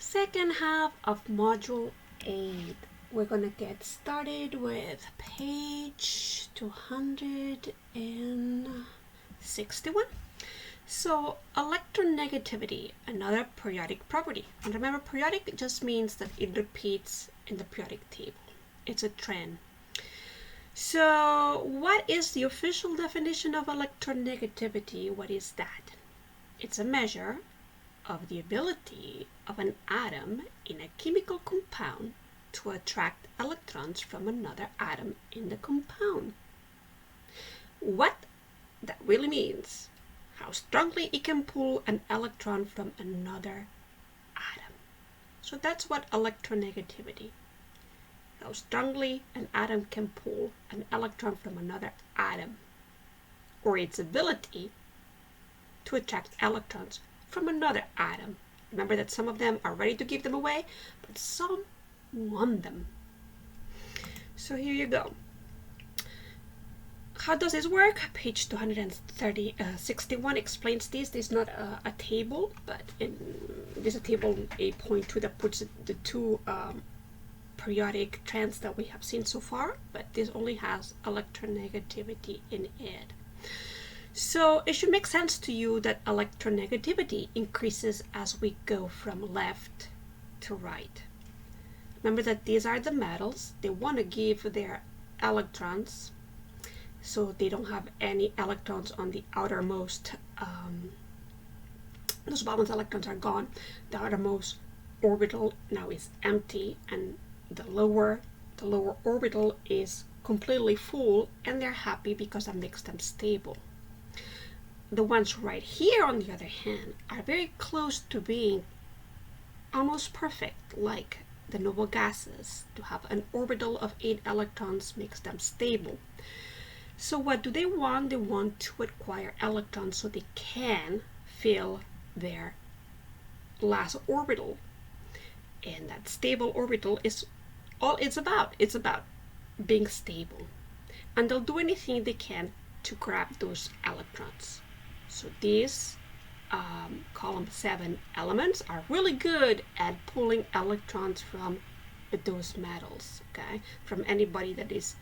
Second half of Module 8. We're going to get started with page 261. So, electronegativity, another periodic property. And remember, periodic just means that it repeats in the periodic table. It's a trend. So, what is the official definition of electronegativity? What is that? It's a measure of the ability of an atom in a chemical compound to attract electrons from another atom in the compound. What that really means, how strongly it can pull an electron from another atom. So that's what electronegativity, how strongly an atom can pull an electron from another atom, or its ability to attract electrons from another atom. Remember that some of them are ready to give them away, but some want them. So here you go. How does this work? Page 261 explains this. This is not a table, but there's a table 8.2 that puts the two periodic trends that we have seen so far, but this only has electronegativity in it. So it should make sense to you that electronegativity increases as we go from left to right. Remember that these are the metals. They want to give their electrons, so they don't have any electrons on the outermost, those valence electrons are gone. The outermost orbital now is empty, and the lower orbital is completely full, and they're happy because that makes them stable. The ones right here, on the other hand, are very close to being almost perfect, like the noble gases. To have an orbital of 8 electrons makes them stable. So what do they want? They want to acquire electrons so they can fill their last orbital. And that stable orbital is all it's about. It's about being stable. And they'll do anything they can to grab those electrons. So these column 7 elements are really good at pulling electrons from those metals, okay? From anybody that is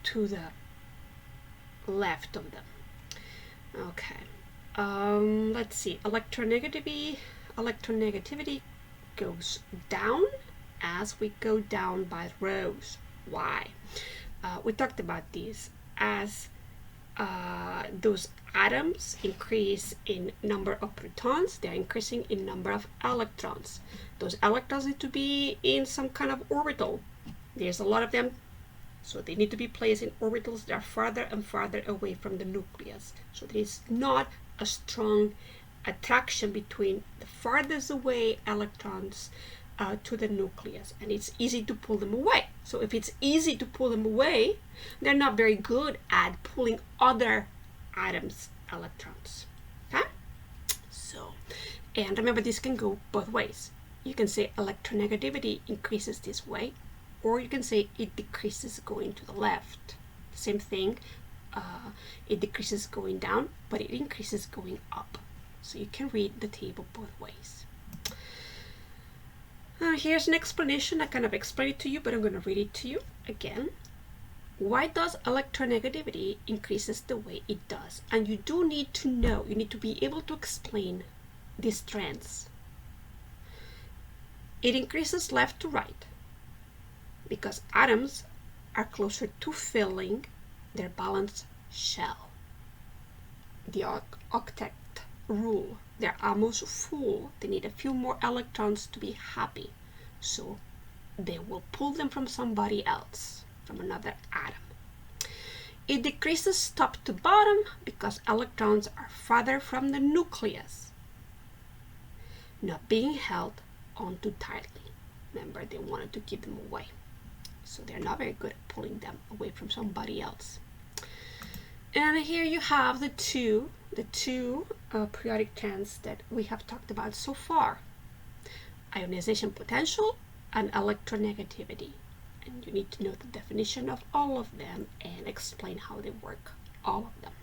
to the left of them. Okay. Let's see. Electronegativity goes down as we go down by rows. Why? We talked about this as those atoms increase in number of protons, they're increasing in number of electrons. Those electrons need to be in some kind of orbital. There's a lot of them, so they need to be placed in orbitals that are farther and farther away from the nucleus. So there is not a strong attraction between the farthest away electrons to the nucleus, and it's easy to pull them away. So if it's easy to pull them away, they're not very good at pulling other atoms' electrons. Okay? So, and remember, this can go both ways. You can say electronegativity increases this way, or you can say it decreases going to the left. Same thing, it decreases going down, but it increases going up. So you can read the table both ways. Here's an explanation. I kind of explained it to you, but I'm going to read it to you again. Why does electronegativity increases the way it does? And you do need to know, you need to be able to explain these trends. It increases left to right because atoms are closer to filling their balanced shell. The octet rule. They're almost full. They need a few more electrons to be happy. So they will pull them from somebody else, from another atom. It decreases top to bottom because electrons are farther from the nucleus, not being held onto tightly. Remember, they wanted to give them away. So they're not very good at pulling them away from somebody else. And here you have the two periodic trends that we have talked about so far: ionization potential and electronegativity. And you need to know the definition of all of them and explain how they work, all of them.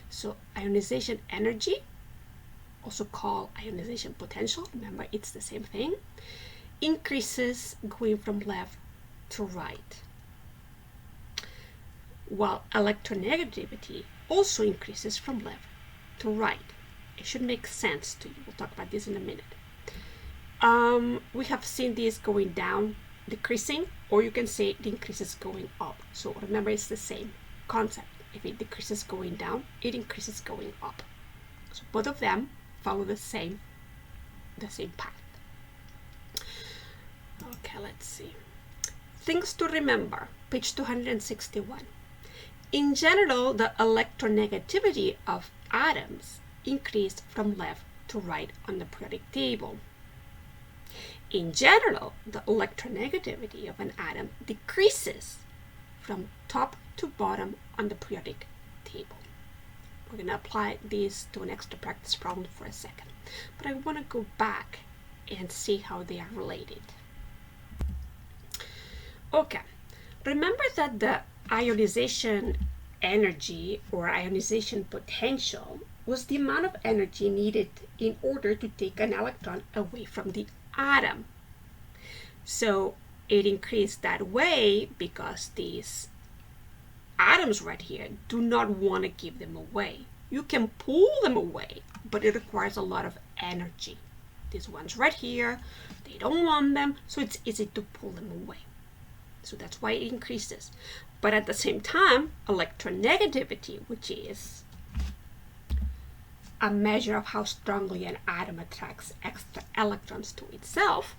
So ionization energy also called ionization potential, remember it's the same thing, increases going from left to right, while electronegativity also increases from left to right. It should make sense to you. We'll talk about this in a minute. We have seen this going down, decreasing, or you can say it increases going up. So remember, it's the same concept. If it decreases going down, it increases going up. So both of them follow the same path. Okay, let's see. Things to remember, page 261. In general, the electronegativity of atoms increased from left to right on the periodic table. In general, the electronegativity of an atom decreases from top to bottom on the periodic table. We're going to apply this to an extra practice problem for a second, but I want to go back and see how they are related. Okay, remember that the ionization energy or ionization potential was the amount of energy needed in order to take an electron away from the atom. So it increased that way because these atoms right here do not want to give them away. You can pull them away, but it requires a lot of energy. These ones right here, they don't want them, so it's easy to pull them away. So that's why it increases. But at the same time, electronegativity, which is a measure of how strongly an atom attracts extra electrons to itself,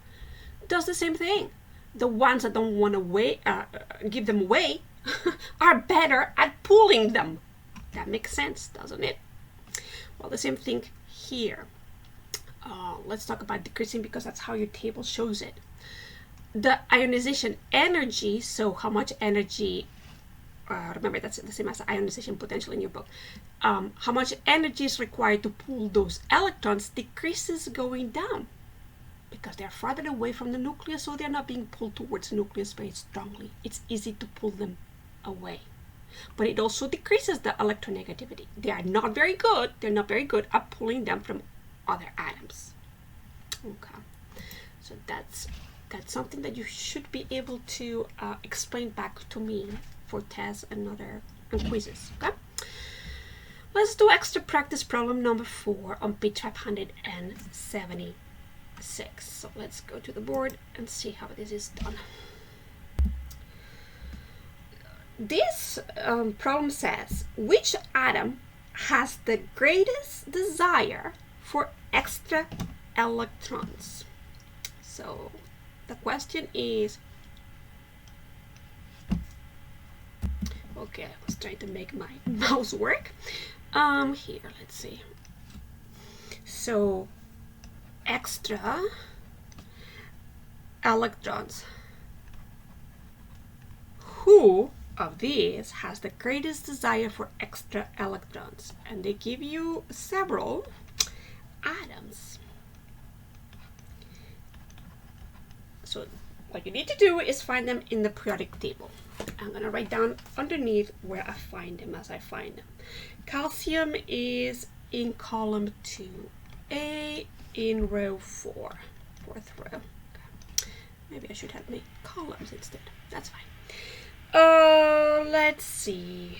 does the same thing. The ones that don't want to give them away are better at pulling them. That makes sense, doesn't it? Well, the same thing here. Let's talk about decreasing because that's how your table shows it. The ionization energy, so how much energy, remember that's the same as the ionization potential in your book, how much energy is required to pull those electrons decreases going down because they're farther away from the nucleus, so they're not being pulled towards the nucleus very strongly. It's easy to pull them away. But it also decreases the electronegativity. They are not very good. They're not very good at pulling them from other atoms. Okay, so that's something that you should be able to explain back to me for tests and other quizzes. Okay, let's do extra practice problem number 4 on page 576. So let's go to the board and see how this is done. This problem says, which atom has the greatest desire for extra electrons? So the question is, okay, I was trying to make my mouse work. Here, let's see. So extra electrons. Who of these has the greatest desire for extra electrons? And they give you several atoms. So what you need to do is find them in the periodic table. I'm going to write down underneath where I find them as I find them. Calcium is in column 2A in row 4, fourth row. Okay. Maybe I should have made columns instead. That's fine. Let's see.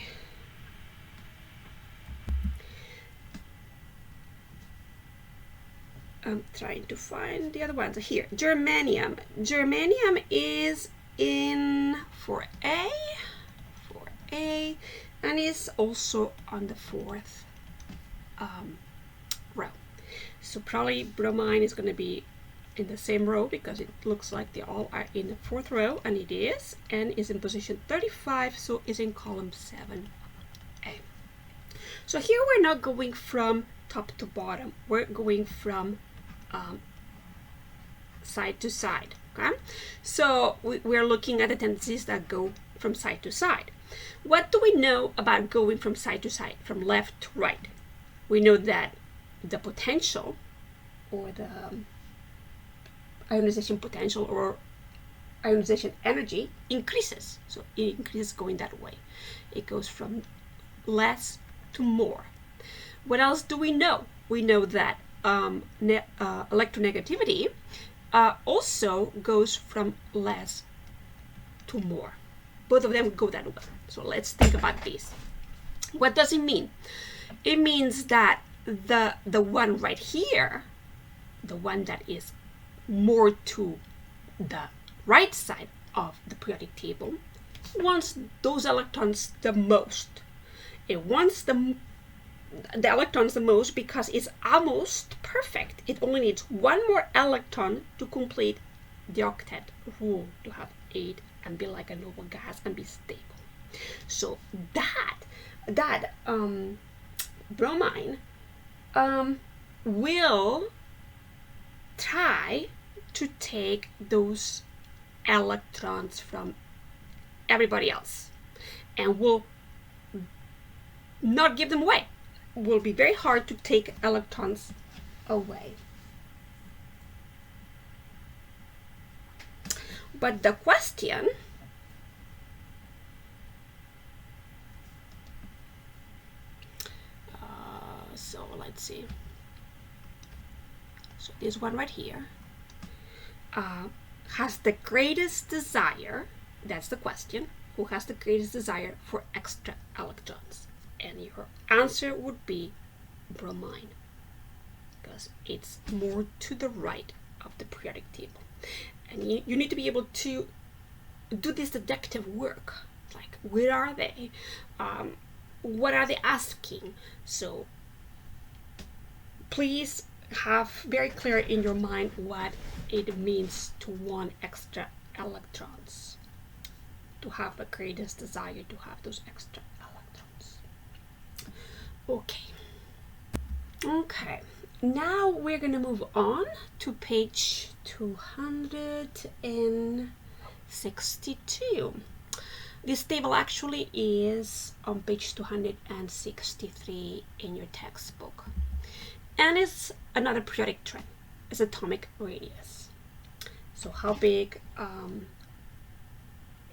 I'm trying to find the other ones here. Germanium. Germanium is in 4A, and is also on the 4th row. So probably bromine is going to be in the same row because it looks like they all are in the 4th row, and it is, and is in position 35, so is in column 7A. So here we're not going from top to bottom, we're going from side to side. Okay, so we're looking at the tendencies that go from side to side. What do we know about going from side to side, from left to right? We know that the potential, or the ionization potential or ionization energy, increases. So it increases going that way. It goes from less to more. What else do we know? We know that electronegativity also goes from less to more. Both of them go that way. So let's think about this. What does it mean? It means that the one right here, the one that is more to the right side of the periodic table, wants those electrons the most. It wants the electrons the most because it's almost perfect. It only needs one more electron to complete the octet rule, to have 8 and be like a noble gas and be stable. So that bromine will try to take those electrons from everybody else and will not give them away. Will be very hard to take electrons away. But the question so let's see. So this one right here has the greatest desire. That's the question. Who has the greatest desire for extra electrons? And your answer would be bromine, because it's more to the right of the periodic table. And you need to be able to do this deductive work, like where are they? What are they asking? So please have very clear in your mind what it means to want extra electrons, to have the greatest desire to have those extra electrons. Okay, now we're going to move on to page 262. This table actually is on page 263 in your textbook. And it's another periodic trend. It's atomic radius. So how big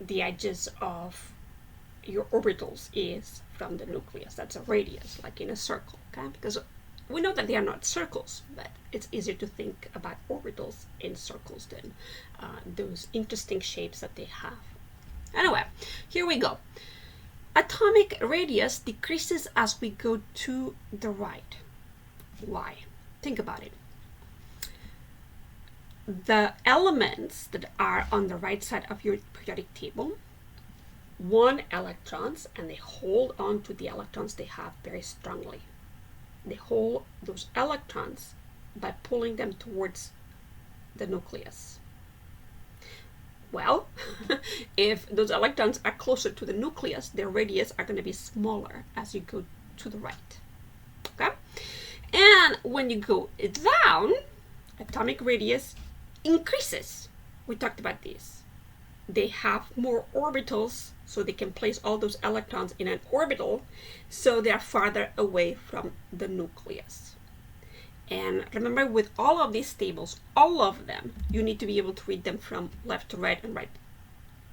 the edges of your orbitals is from the nucleus. That's a radius, like in a circle, okay? Because we know that they are not circles, but it's easier to think about orbitals in circles than those interesting shapes that they have. Anyway, here we go. Atomic radius decreases as we go to the right. Why? Think about it. The elements that are on the right side of your periodic table want electrons, and they hold on to the electrons they have very strongly. They hold those electrons by pulling them towards the nucleus. Well, if those electrons are closer to the nucleus, their radius are going to be smaller as you go to the right. Okay? And when you go down, atomic radius increases. We talked about this. They have more orbitals, so they can place all those electrons in an orbital, so they are farther away from the nucleus. And remember, with all of these tables, all of them, you need to be able to read them from left to right and right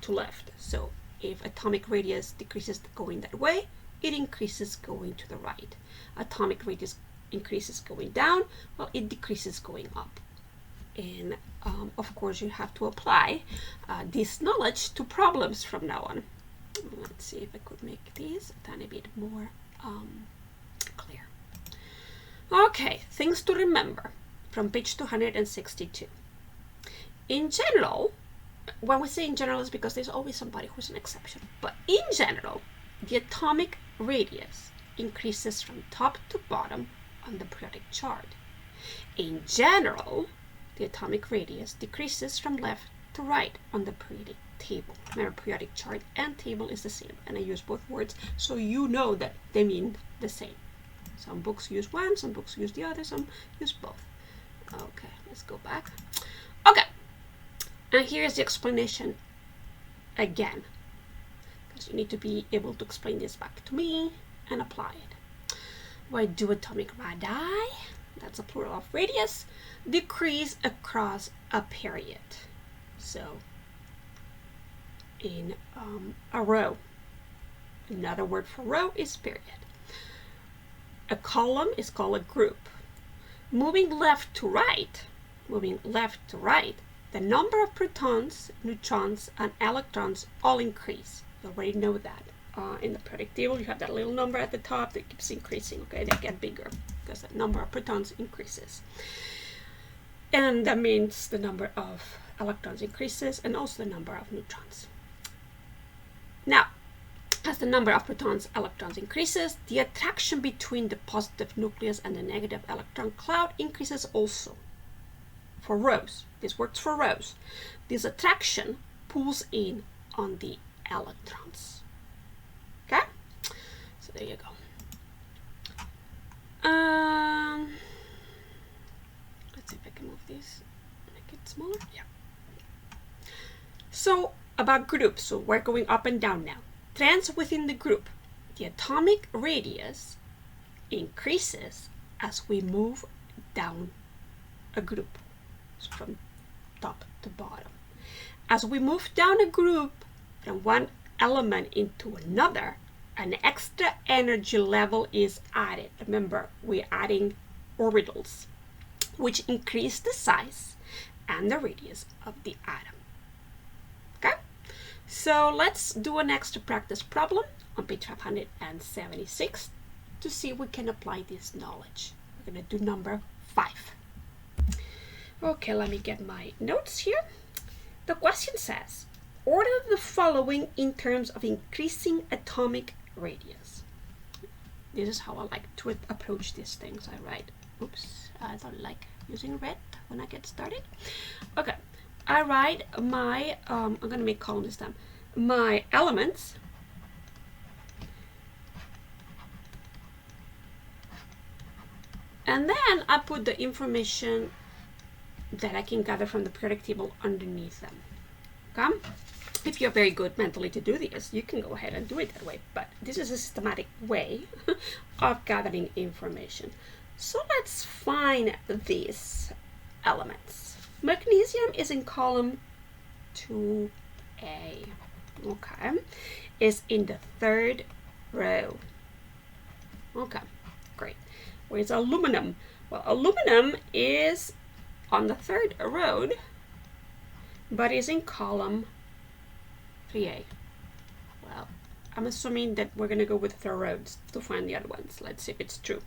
to left. So if atomic radius decreases going that way, it increases going to the right. Atomic radius increases going down, well, it decreases going up. And of course, you have to apply this knowledge to problems from now on. Let's see if I could make these a tiny bit more clear. Okay, things to remember from page 262. In general, when we say in general, it's because there's always somebody who's an exception. But in general, the atomic radius increases from top to bottom on the periodic chart. In general, the atomic radius decreases from left to right on the periodic table. Remember, periodic chart and table is the same, and I use both words so you know that they mean the same. Some books use one, some books use the other, some use both. Okay, let's go back. Okay, and here's the explanation again, because you need to be able to explain this back to me and apply it. Why do atomic radii, that's a plural of radius, decrease across a period? So in a row, another word for row is period. A column is called a group. moving left to right, the number of protons, neutrons, and electrons all increase. You already know that. In the periodic table, you have that little number at the top that keeps increasing. Okay, they get bigger because the number of protons increases. And that means the number of electrons increases and also the number of neutrons. Now, as the number of protons, electrons increases, the attraction between the positive nucleus and the negative electron cloud increases also. For rows, this works for rows. This attraction pulls in on the electrons. Okay? So there you go. Let's see if I can move this, make it smaller. Yeah. So about groups, so we're going up and down now. Trends within the group. The atomic radius increases as we move down a group, so from top to bottom. As we move down a group from one element into another, an extra energy level is added. Remember, we're adding orbitals, which increase the size and the radius of the atom. Okay? So let's do an extra practice problem on page 576 to see if we can apply this knowledge. We're going to do number 5. Okay, let me get my notes here. The question says, order the following in terms of increasing atomic radius. This is how I like to approach these things. I write, oops, I don't like using red when I get started. Okay, I write my, I'm going to make column this time, my elements, and then I put the information that I can gather from the periodic table underneath them. Okay? If you're very good mentally to do this, you can go ahead and do it that way, but this is a systematic way of gathering information. So let's find these elements. Magnesium is in column 2A. Okay, is in the 3rd row. Okay, great. Where's aluminum? Well, aluminum is on the 3rd row, but is in column 3A. Well, I'm assuming that we're going to go with 3rd rows to find the other ones. Let's see if it's true.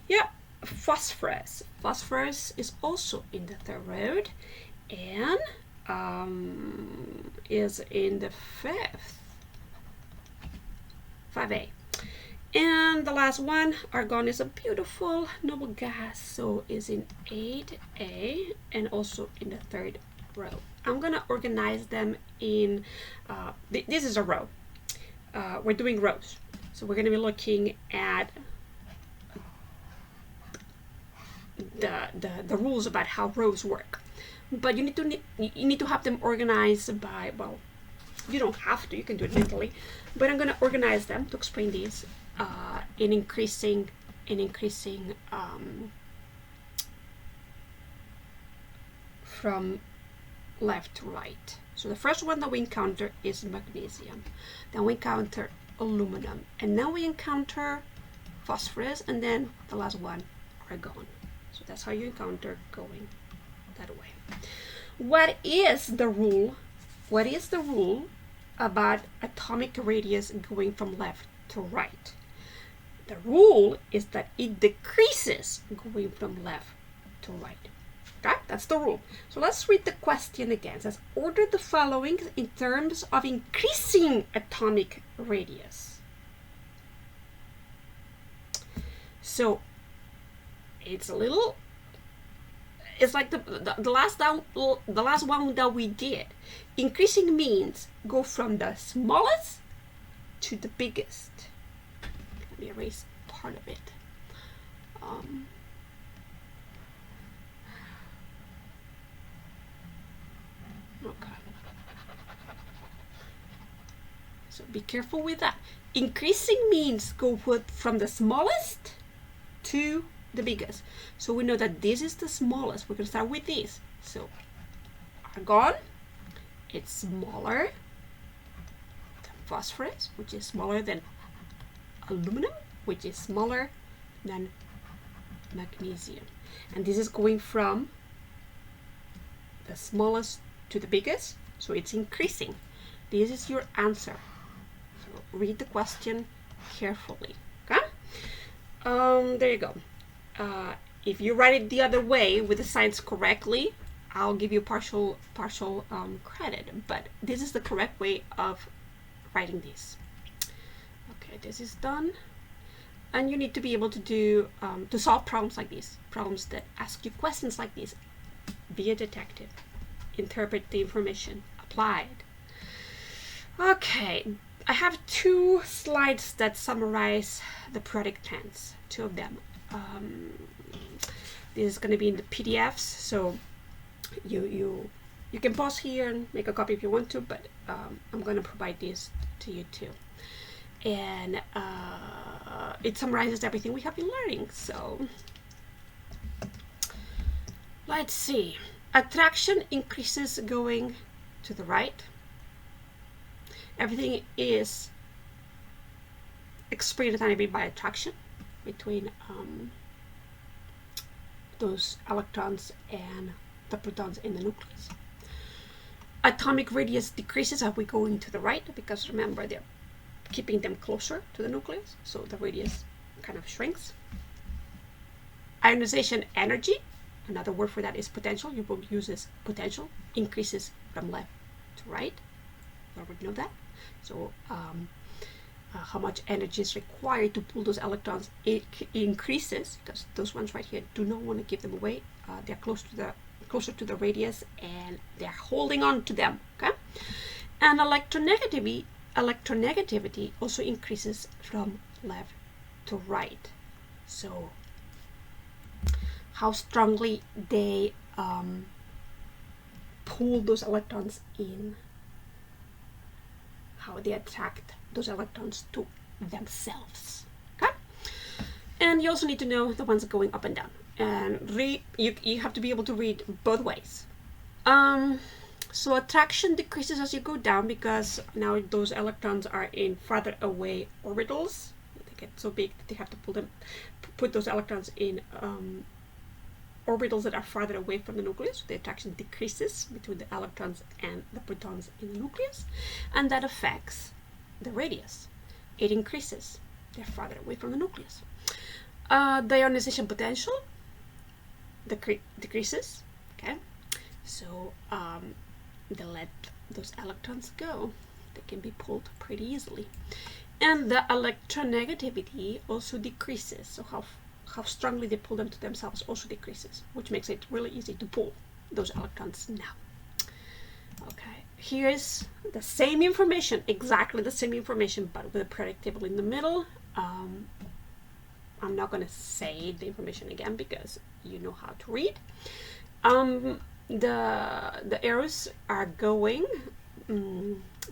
Yeah, phosphorus. Phosphorus is also in the 3rd row and is in the 5A. And the last one, argon, is a beautiful noble gas, so is in 8A and also in the 3rd row. I'm gonna organize them in, this is a row. We're doing rows. So we're gonna be looking at the rules about how rows work. But you need to have them organized by, well, you don't have to, you can do it mentally, but I'm gonna organize them to explain these in increasing from left to right. So the first one that we encounter is magnesium, then we encounter aluminum, and then we encounter phosphorus, and then the last one, argon. So that's how you encounter going that way. What is the rule? What is the rule about atomic radius going from left to right? The rule is that it decreases going from left to right. Okay, that's the rule. So let's read the question again. It says, order the following in terms of increasing atomic radius. So it's a little, it's like the last one that we did. Increasing means go from the smallest to the biggest. Let me erase part of it. Okay. So be careful with that. Increasing means go from the smallest to the biggest. So we know that this is the smallest. We're going to start with this. So argon, it's smaller than phosphorus, which is smaller than aluminum, which is smaller than magnesium. And this is going from the smallest to the biggest, so it's increasing. This is your answer. So read the question carefully. Okay? There you go. If you write it the other way with the signs correctly, I'll give you partial credit, but this is the correct way of writing this. Okay, this is done. And you need to be able to do to solve problems like this, problems that ask you questions like this. Be a detective. Interpret the information. Apply it. Okay, I have 2 slides that summarize the periodic tens, 2 of them. This is going to be in the PDFs, so you can pause here and make a copy if you want to, but I'm going to provide this to you too. And it summarizes everything we have been learning. So let's see. Attraction increases going to the right. Everything is explained by attraction between those electrons and the protons in the nucleus. Atomic radius decreases as we go into the right, because remember, they're keeping them closer to the nucleus, so the radius kind of shrinks. Ionization energy, another word for that is potential. You will use this potential, increases from left to right. You already know that. So how much energy is required to pull those electrons, it increases, because those ones right here do not want to give them away. They're closer to the radius, and they're holding on to them. Okay, and electronegativity also increases from left to right. So how strongly they pull those electrons in, how they attract those electrons to themselves. Okay, and you also need to know the ones going up and down, and you have to be able to read both ways. So attraction decreases as you go down, because now those electrons are in farther away orbitals. They get so big that they have to put those electrons in orbitals that are farther away from the nucleus. So the attraction decreases between the electrons and the protons in the nucleus, and that affects the radius. It increases. They're farther away from the nucleus. The ionization potential decreases. Okay, so they let those electrons go. They can be pulled pretty easily. And the electronegativity also decreases. So how strongly they pull them to themselves also decreases, which makes it really easy to pull those electrons now. Okay, here's the same information, exactly the same information, but with a periodic table in the middle. I'm not going to say the information again because you know how to read. The arrows are going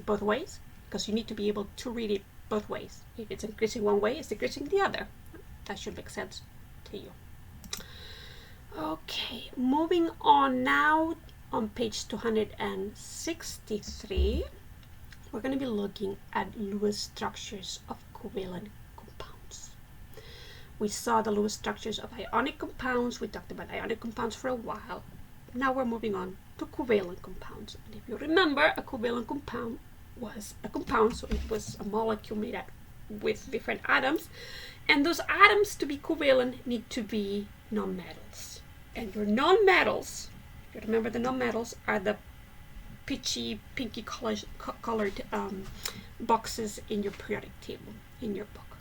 both ways, because you need to be able to read it both ways. If it's increasing one way, it's decreasing the other. That should make sense to you. Okay, moving on now. On page 263, we're going to be looking at Lewis structures of covalent compounds. We saw the Lewis structures of ionic compounds. We talked about ionic compounds for a while. Now we're moving on to covalent compounds. And if you remember, a covalent compound was a compound, so it was a molecule made up with different atoms. And those atoms, to be covalent, need to be nonmetals. And your nonmetals, if you remember, the nonmetals are the peachy, pinky colored boxes in your periodic table in your book.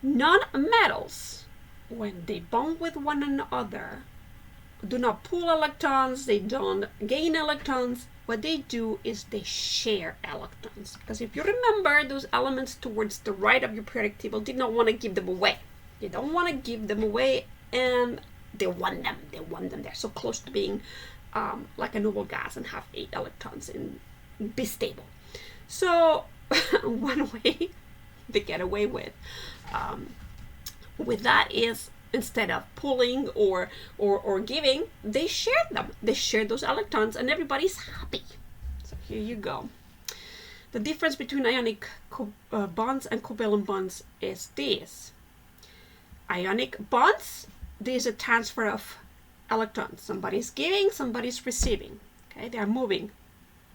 Nonmetals, when they bond with one another, do not pull electrons, they don't gain electrons. What they do is they share electrons. Because if you remember, those elements towards the right of your periodic table did not want to give them away. They don't want to give them away, and they want them. They want them. They're so close to being like a noble gas and have 8 electrons and be stable. So one way they get away with that is, instead of pulling or giving, they share them. They share those electrons, and everybody's happy. So here you go. The difference between ionic bonds and covalent bonds is this. Ionic bonds, there's a transfer of electrons. Somebody's giving, somebody's receiving. Okay, they are moving.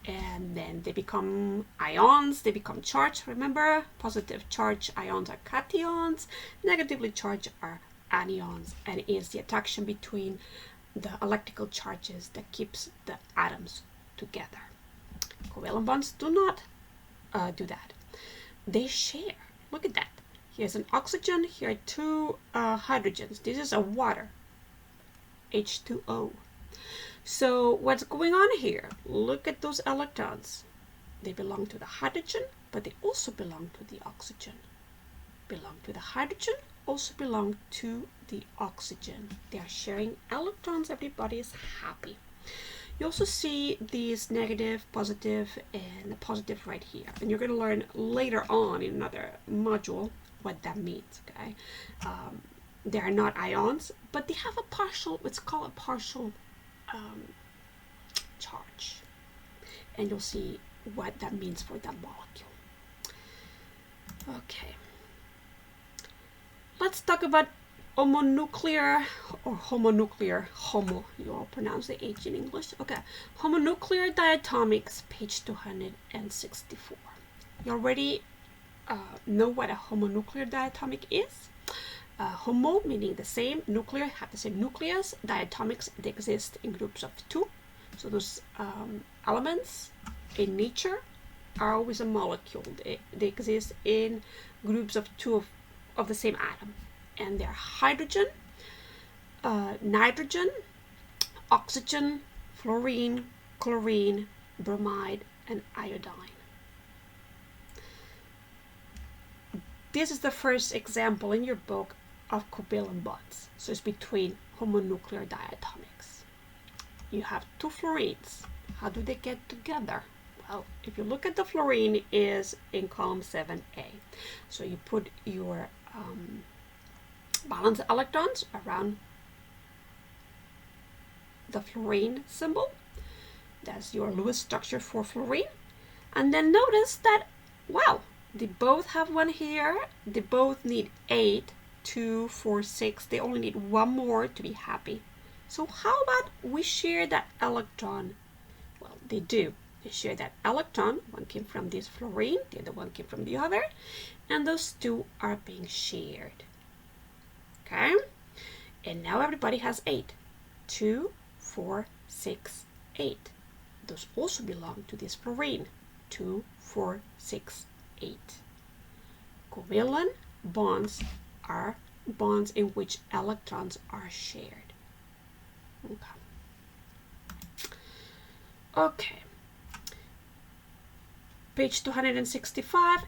And then they become ions, they become charged. Remember, positive charge ions are cations, negatively charged are anions, and it is the attraction between the electrical charges that keeps the atoms together. Covalent bonds do not do that. They share. Look at that. Here's an oxygen, here are two hydrogens. This is a water, H2O. So what's going on here? Look at those electrons. They belong to the hydrogen, but they also belong to the oxygen. Belong to the hydrogen, also belong to the oxygen. They are sharing electrons. Everybody is happy. You also see these negative, positive, and positive right here. And you're going to learn later on in another module what that means, okay? They are not ions, but they have a partial, what's called a partial charge. And you'll see what that means for that molecule. Okay. Let's talk about homonuclear or homonuclear, homo, you all pronounce the H in English. Okay, homonuclear diatomics, page 264. You already know what a homonuclear diatomic is. Homo meaning the same, nuclear have the same nucleus, diatomics they exist in groups of two. So those elements in nature are always a molecule. They exist in groups of two of the same atom, and they're hydrogen, nitrogen, oxygen, fluorine, chlorine, bromide, and iodine. This is the first example in your book of covalent bonds. So it's between homonuclear diatomics. You have two fluorines. How do they get together? Well, if you look at the fluorine is in column 7A. So you put your valence electrons around the fluorine symbol. That's your Lewis structure for fluorine. And then notice that, wow, they both have one here. They both need 8, 2, 4, 6. They only need one more to be happy. So how about we share that electron? Well, they do. They share that electron. One came from this fluorine, the other one came from the other, and those two are being shared. Okay? And now everybody has 8. 2, 4, 6, 8. Those also belong to this fluorine. 2, 4, 6, 8. Covalent bonds are bonds in which electrons are shared. Okay. Page 265,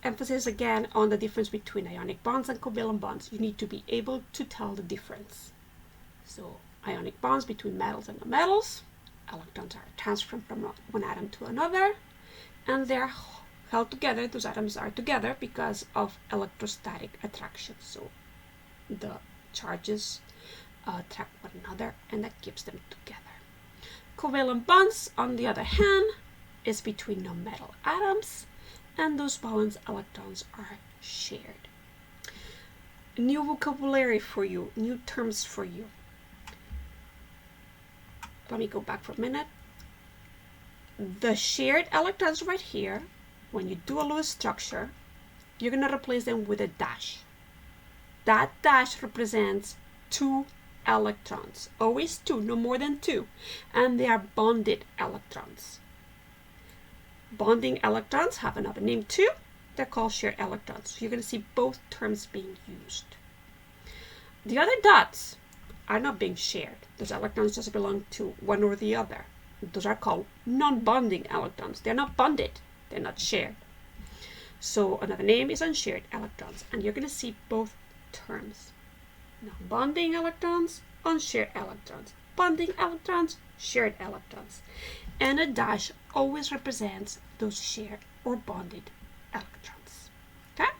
emphasis again on the difference between ionic bonds and covalent bonds. You need to be able to tell the difference. So, ionic bonds between metals and nonmetals. Electrons are transferred from one atom to another, and they're held together. Those atoms are together because of electrostatic attraction. So, the charges attract one another, and that keeps them together. Covalent bonds, on the other hand, is between nonmetal atoms, and those valence electrons are shared. New vocabulary for you, new terms for you. Let me go back for a minute. The shared electrons right here, when you do a Lewis structure, you're going to replace them with a dash. That dash represents 2 electrons, always 2, no more than 2, and they are bonded electrons. Bonding electrons have another name too. They're called shared electrons. So you're going to see both terms being used. The other dots are not being shared. Those electrons just belong to one or the other. Those are called non-bonding electrons. They're not bonded. They're not shared. So another name is unshared electrons. And you're going to see both terms. Non-bonding electrons, unshared electrons. Bonding electrons, shared electrons. And a dash always represents those shared or bonded electrons. Okay?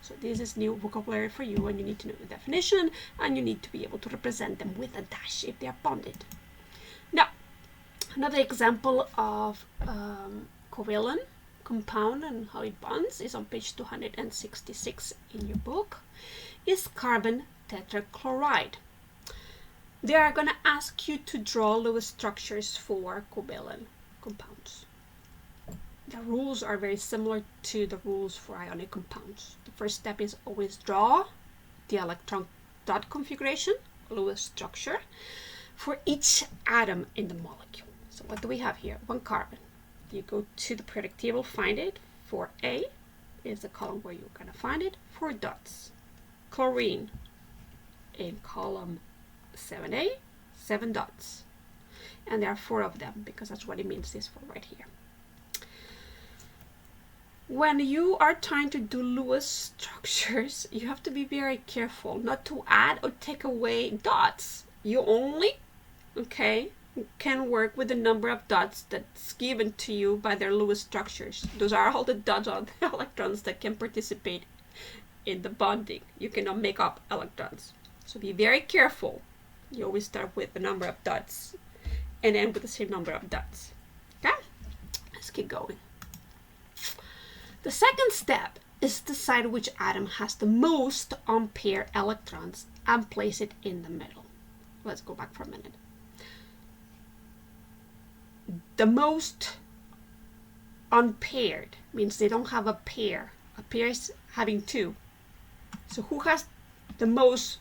So this is new vocabulary for you, and you need to know the definition, and you need to be able to represent them with a dash if they are bonded. Now, another example of covalent compound and how it bonds is on page 266 in your book, is carbon tetrachloride. They are going to ask you to draw Lewis structures for covalent compounds. The rules are very similar to the rules for ionic compounds. The first step is always draw the electron dot configuration, Lewis structure, for each atom in the molecule. So what do we have here? One carbon. You go to the periodic table, find it. For A is the column where you're going to find it. 4 dots. Chlorine in column 7A, 7 dots. And there are 4 of them because that's what it means this for right here. When you are trying to do Lewis structures, you have to be very careful not to add or take away dots. You only, can work with the number of dots that's given to you by their Lewis structures. Those are all the dots on the electrons that can participate in the bonding. You cannot make up electrons. So be very careful. You always start with the number of dots and end with the same number of dots. Okay? Let's keep going. The second step is decide which atom has the most unpaired electrons and place it in the middle. Let's go back for a minute. The most unpaired means they don't have a pair. A pair is having 2. So who has the most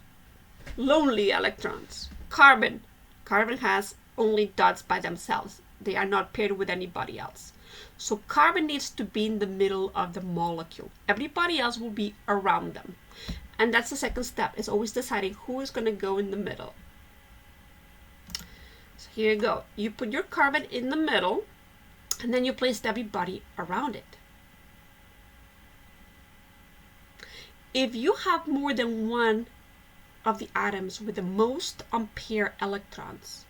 lonely electrons? Carbon. Carbon has only dots by themselves. They are not paired with anybody else. So carbon needs to be in the middle of the molecule. Everybody else will be around them. And that's the second step, is always deciding who is going to go in the middle. So here you go. You put your carbon in the middle, and then you place everybody around it. If you have more than one of the atoms with the most unpaired electrons,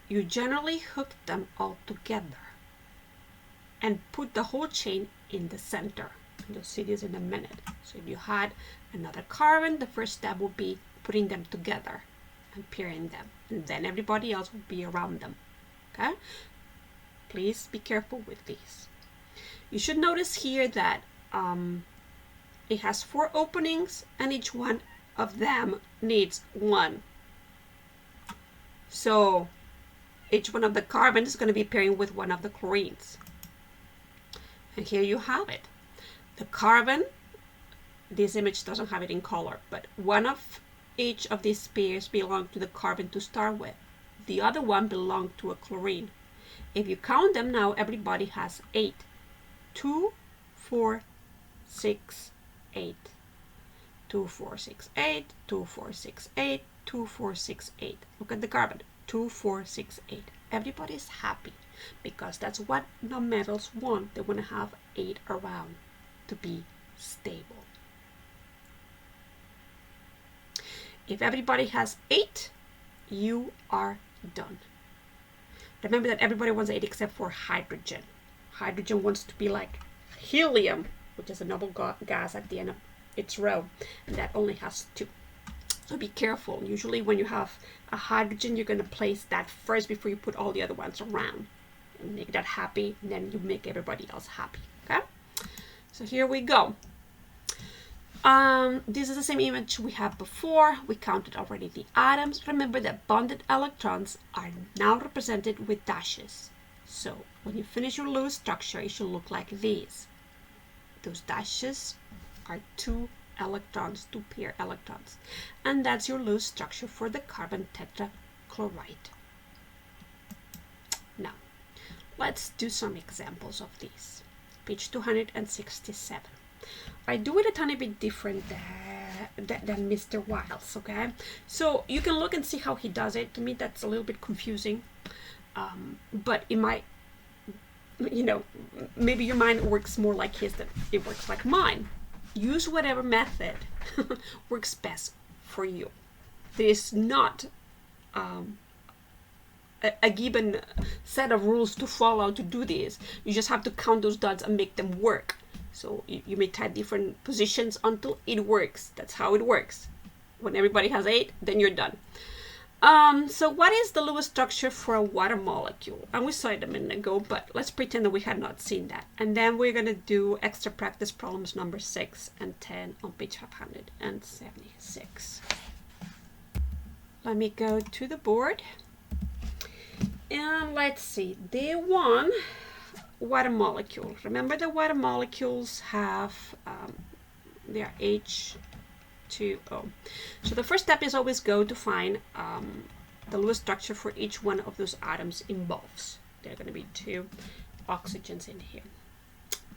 you generally hook them all together and put the whole chain in the center. And you'll see this in a minute. So if you had another carbon, the first step will be putting them together and pairing them. And then everybody else will be around them. Okay? Please be careful with these. You should notice here that it has 4 openings and each one of them needs 1. So each one of the carbons is going to be pairing with one of the chlorines. And here you have it. The carbon, this image doesn't have it in color, but one of each of these pairs belong to the carbon to start with. The other one belonged to a chlorine. If you count them now, everybody has 8. 2, 4, 6, 8. 2, 4, 6, 8. 2, 4, 6, 8. 2, 4, 6, 8. Look at the carbon. 2, 4, 6, 8. Everybody is happy because that's what nonmetals want. They want to have 8 around to be stable. If everybody has 8, you are done. Remember that everybody wants 8 except for hydrogen. Hydrogen wants to be like helium, which is a noble gas at the end of its row, and that only has 2. So be careful. Usually when you have a hydrogen, you're going to place that first before you put all the other ones around. And make that happy, and then you make everybody else happy. Okay? So here we go. This is the same image we had before. We counted already the atoms. Remember that bonded electrons are now represented with dashes. So when you finish your Lewis structure, it should look like these. Those dashes are 2 electrons, 2 pair electrons. And that's your Lewis structure for the carbon tetrachloride. Now, let's do some examples of these. Page 267. I do it a tiny bit different than Mr. Wiles, okay? So you can look and see how he does it. To me, that's a little bit confusing. But it might, maybe your mind works more like his than it works like mine. Use whatever method works best for you. There is not a given set of rules to follow to do this. You just have to count those dots and make them work. So you may try different positions until it works. That's how it works. When everybody has 8, then you're done. So what is the Lewis structure for a water molecule? And we saw it a minute ago, but let's pretend that we had not seen that. And then we're going to do extra practice problems number 6 and 10 on page 576. Let me go to the board. And let's see, day 1, water molecule. Remember the water molecules have their H2O. So the first step is always go to find the Lewis structure for each one of those atoms involves. There are going to be 2 oxygens in here.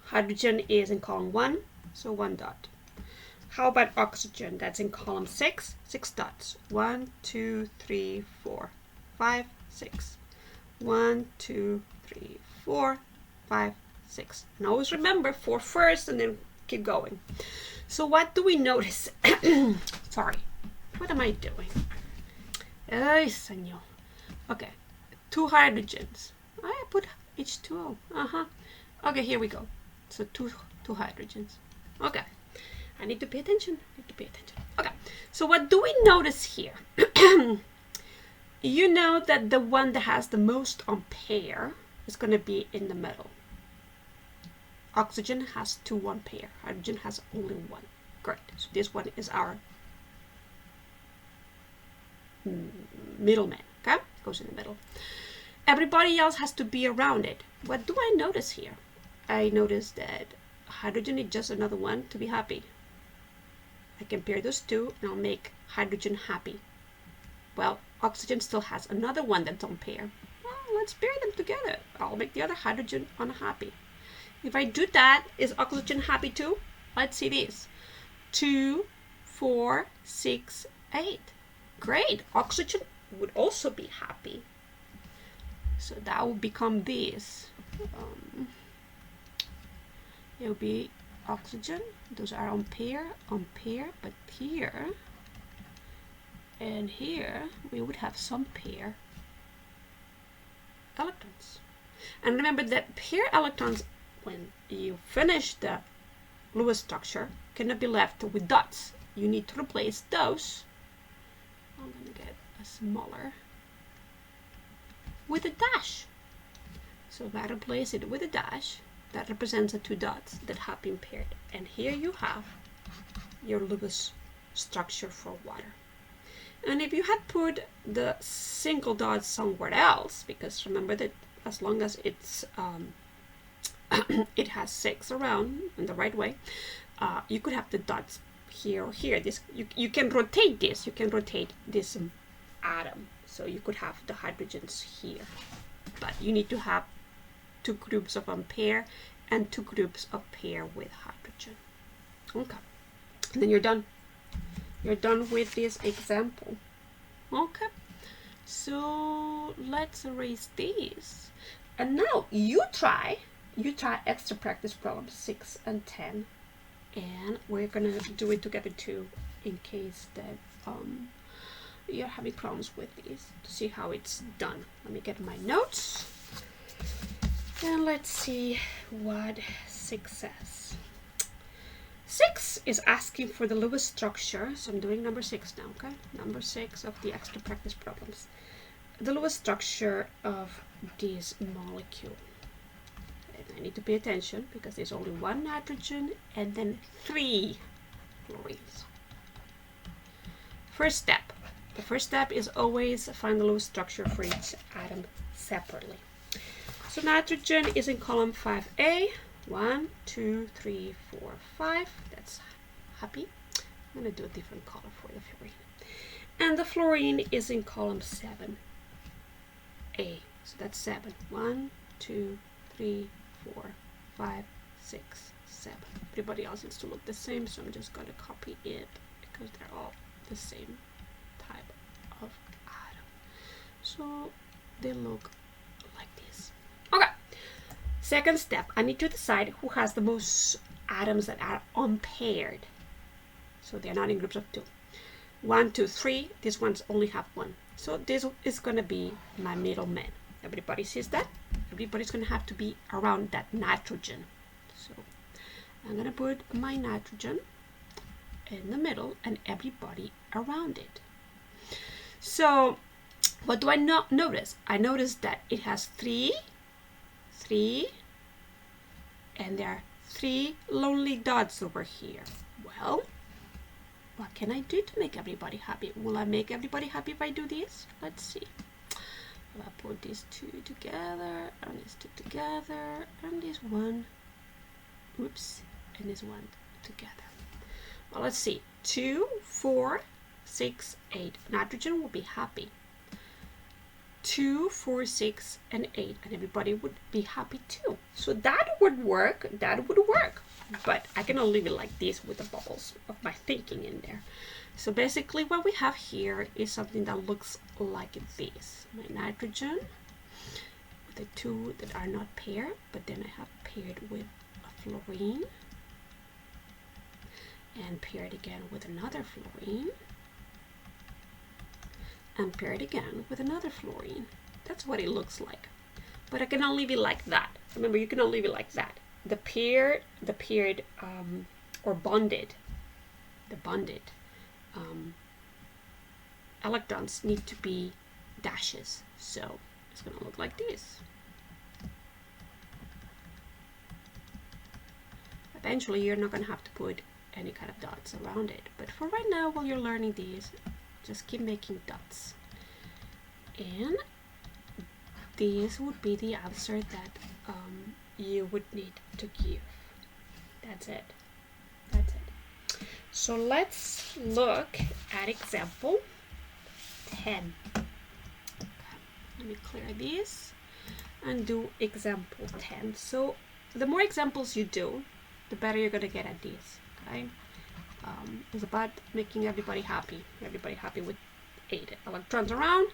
Hydrogen is in column 1, so 1 dot. How about oxygen? That's in column 6, 6 dots. 1, 2, 3, 4, 5, 6. 1, 2, 3, 4, 5, 6. And always remember 4 first and then keep going. So what do we notice? Sorry, what am I doing? Ay, señor. Okay, 2 hydrogens. I put H2O. Okay, here we go. So two hydrogens. Okay, I need to pay attention. Okay, so what do we notice here? You know that the one that has the most ampere is going to be in the middle. Oxygen has 2 ampere. Hydrogen has only 1. Great. So this one is our middleman. Okay? Goes in the middle. Everybody else has to be around it. What do I notice here? I notice that hydrogen is just another one to be happy. I can pair those 2 and I'll make hydrogen happy. Well, oxygen still has another one that's ampere. Well, let's pair them together. I'll make the other hydrogen unhappy. If I do that, is oxygen happy too? Let's see this. 2, 4, 6, 8. Great. Oxygen would also be happy. So that will become this. It will be oxygen. Those are ampere, but here and here we would have some pair electrons. And remember that pair electrons, when you finish the Lewis structure, cannot be left with dots. You need to replace those. I'm going to get a smaller with a dash. So if I replace it with a dash, that represents the 2 dots that have been paired. And here you have your Lewis structure for water. And if you had put the single dots somewhere else, because remember that as long as it's it has 6 around in the right way, you could have the dots here or here. This you can rotate this. You can rotate this atom, so you could have the hydrogens here. But you need to have 2 groups of ampere and 2 groups of pair with hydrogen. Okay, and then you're done. You're done with this example. Okay, so let's erase these. And now you try extra practice problems 6 and 10. And we're gonna do it together too, in case that you're having problems with these, to see how it's done. Let me get my notes. And let's see what 6 says. 6 is asking for the Lewis structure, so I'm doing number 6 now, okay? Number 6 of the extra practice problems. The Lewis structure of this molecule. And I need to pay attention because there's only 1 nitrogen and then 3 fluorines. First step. The first step is always find the Lewis structure for each atom separately. So nitrogen is in column 5A. 1, 2, 3, 4, 5. That's happy. I'm going to do a different color for the fluorine. And the fluorine is in column 7A. So that's 7. 1, 2, 3, 4, 5, 6, 7. Everybody else needs to look the same, so I'm just going to copy it because they're all the same type of atom. So they look like this. Okay. Second step, I need to decide who has the most atoms that are unpaired. So they're not in groups of 2. 1, 2, 3. These ones only have 1. So this is going to be my middleman. Everybody sees that? Everybody's going to have to be around that nitrogen. So I'm going to put my nitrogen in the middle and everybody around it. So What do I not notice? I notice that it has three, and there are 3 lonely dots over here. Well, what can I do to make everybody happy? Will I make everybody happy if I do this? Let's see. I'll put these 2 together, and these 2 together, and this one, oops, and this one together. Well, let's see. 2, 4, 6, 8. Nitrogen will be happy. 2, 4, 6, and 8, and everybody would be happy too. So that would work. That would work. But I cannot leave it like this with the bubbles of my thinking in there. So basically, what we have here is something that looks like this. My nitrogen with the 2 that are not paired, but then I have paired with a fluorine, and paired again with another fluorine, and pair it again with another fluorine. That's what it looks like. But I cannot leave it like that. Remember, you cannot leave it like that. The paired or bonded, the bonded electrons need to be dashes. So it's going to look like this. Eventually, you're not going to have to put any kind of dots around it. But for right now, while you're learning these, just keep making dots. And this would be the answer that you would need to give. That's it. That's it. So let's look at example 10. Okay, let me clear this and do example 10. So the more examples you do, the better you're going to get at this. Okay? It's about making everybody happy with 8 electrons around.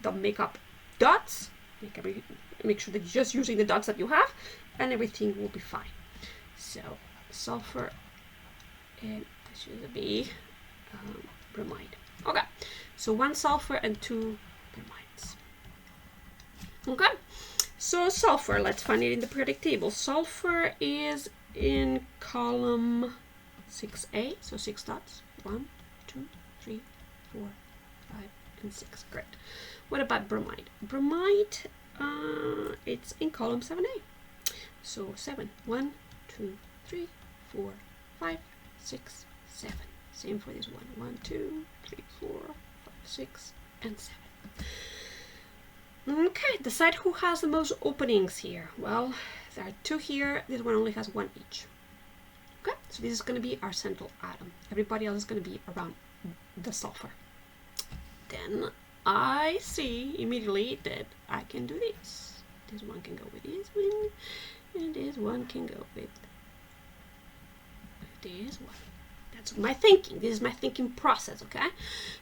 Don't make up dots. Make sure that you're just using the dots that you have, and everything will be fine. So sulfur, and this should be bromide. Okay, so 1 sulfur and 2 bromides. Okay, so sulfur, let's find it in the periodic table. Sulfur is in column 6A, so 6 dots. 1, 2, 3, 4, 5, and 6. Great. What about bromide? Bromide, it's in column 7A. So 7. 1, 2, 3, 4, 5, 6, 7. Same for this one. 1, 2, 3, 4, 5, 6, and 7. Okay, decide who has the most openings here. Well, there are 2 here. This one only has 1 each. Okay, so this is going to be our central atom. Everybody else is going to be around the sulfur. Then I see immediately that I can do this. This one can go with this one, and this one can go with this one. That's my thinking. This is my thinking process, okay?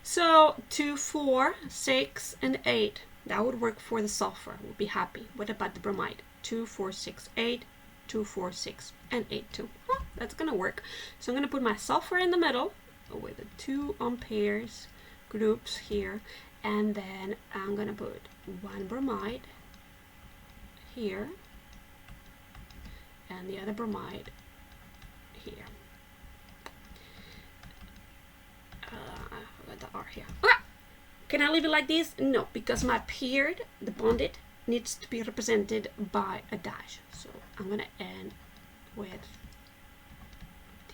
So 2, 4, 6, and 8. That would work for the sulfur. We'll be happy. What about the bromide? 2, 4, 6, 8. 2, 4, 6, and 8, 2. Well, that's gonna work. So I'm gonna put my sulfur in the middle with the 2 pairs groups here, and then I'm gonna put 1 bromide here and the other bromide here. I forgot the R here. Okay. Can I leave it like this? No, because my paired, the bonded, needs to be represented by a dash. So I'm gonna end with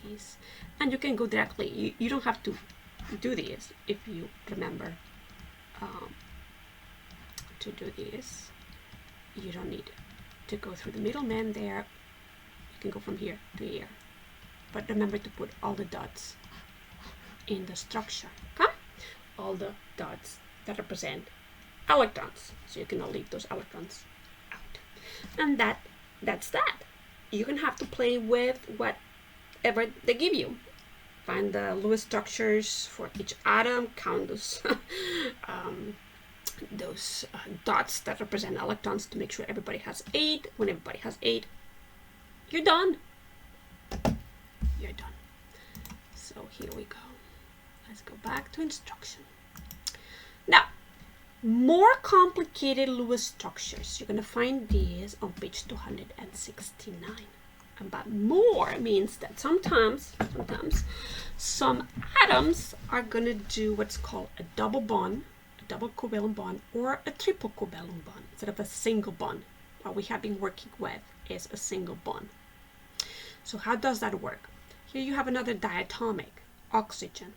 this, and you can go directly. You don't have to do this if you remember to do this. You don't need to go through the middleman there. You can go from here to here, but remember to put all the dots in the structure. Okay, all the dots that represent electrons, so you cannot leave those electrons out. And that's that. You're gonna have to play with whatever they give you. Find the Lewis structures for each atom, count those dots that represent electrons to make sure everybody has 8. When everybody has 8, you're done. You're done. So here we go. Let's go back to instruction. Now, more complicated Lewis structures. You're going to find these on page 269. But more means that sometimes some atoms are going to do what's called a double bond. A double covalent bond or a triple covalent bond instead of a single bond. What we have been working with is a single bond. So how does that work? Here you have another diatomic oxygen.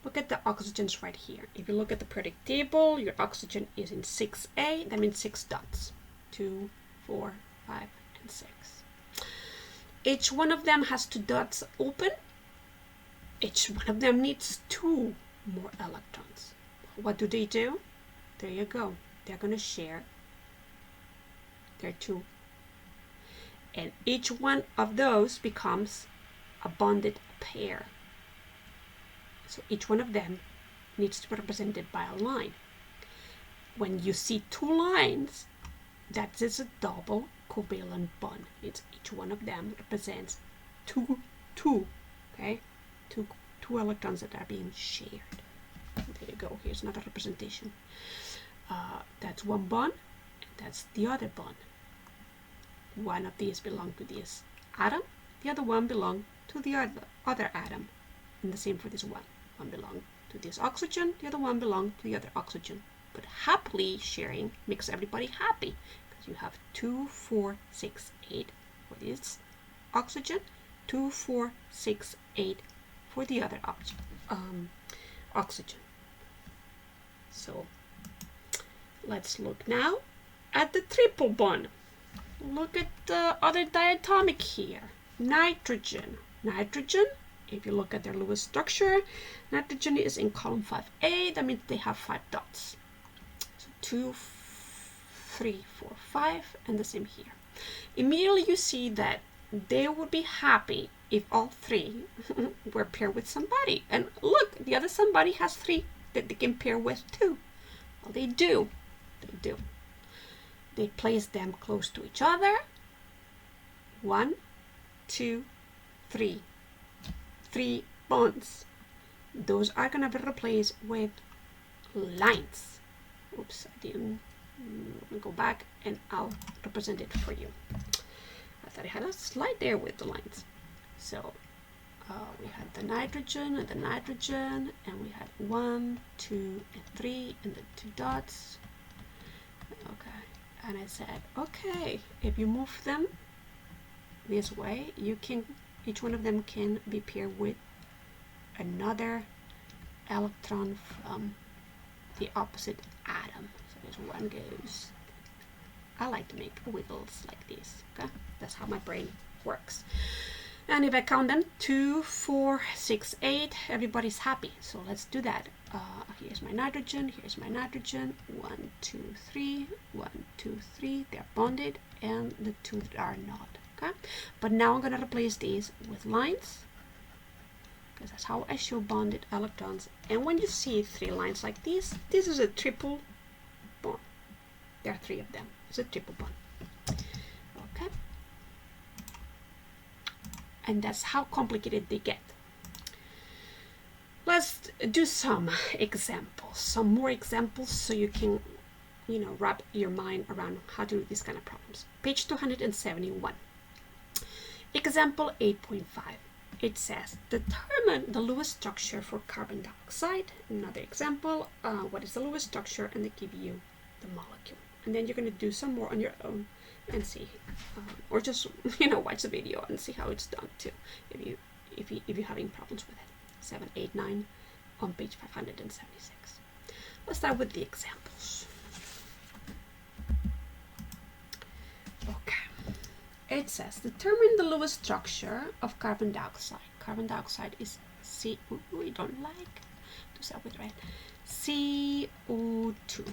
Look at the oxygens right here. If you look at the periodic table, your oxygen is in 6A. That means 6 dots. 2, 4, 5, and 6. Each one of them has 2 dots open. Each one of them needs 2 more electrons. What do? There you go. They're going to share their 2. And each one of those becomes a bonded pair. So each one of them needs to be represented by a line. When you see 2 lines, that is a double covalent bond. It's each one of them represents 2, okay? 2 electrons that are being shared. There you go. Here's another representation. That's one bond, and that's the other bond. One of these belongs to this atom, the other one belongs to the other atom, and the same for this one. One belongs to this oxygen, the other one belongs to the other oxygen. But happily sharing makes everybody happy, because you have 2, 4, 6, 8 for this oxygen, 2, 4, 6, 8 for the other oxygen. So let's look now at the triple bond. Look at the other diatomic here. Nitrogen. Nitrogen, if you look at their Lewis structure, nitrogen is in column 5A. That means they have 5 dots. So 2, 3, 4, 5, and the same here. Immediately you see that they would be happy if all 3 were paired with somebody. And look, the other somebody has 3 that they can pair with too. Well, they do. They place them close to each other. 1, 2, 3. 3 bonds. Those are going to be replaced with lines. Oops, I didn't. Go back and I'll represent it for you. I thought I had a slide there with the lines. So we had the nitrogen and the nitrogen, and we had 1, 2, and 3, and the 2 dots. Okay. And I said, okay, if you move them this way, each one of them can be paired with another electron from the opposite atom. So this one goes. I like to make wiggles like this. Okay, that's how my brain works. And if I count them, 2, 4, 6, 8, everybody's happy. So let's do that. Here's my nitrogen, 1, 2, 3, 1, 2, 3, they're bonded, and the 2 are not, okay? But now I'm gonna replace these with lines, because that's how I show bonded electrons. And when you see 3 lines like this is a triple bond. There are 3 of them, it's a triple bond, okay? And that's how complicated they get. Let's do some examples, some more examples, so you can, wrap your mind around how to do these kind of problems. Page 271. Example 8.5. It says, determine the Lewis structure for carbon dioxide. Another example, what is the Lewis structure? And they give you the molecule. And then you're going to do some more on your own and see, or just, watch the video and see how it's done too, if you're having problems with it. 7, 8, 9 on page 576. Let's start with the examples. Okay. It says, determine the Lewis structure of carbon dioxide. Carbon dioxide is we don't like to start with, right? CO2.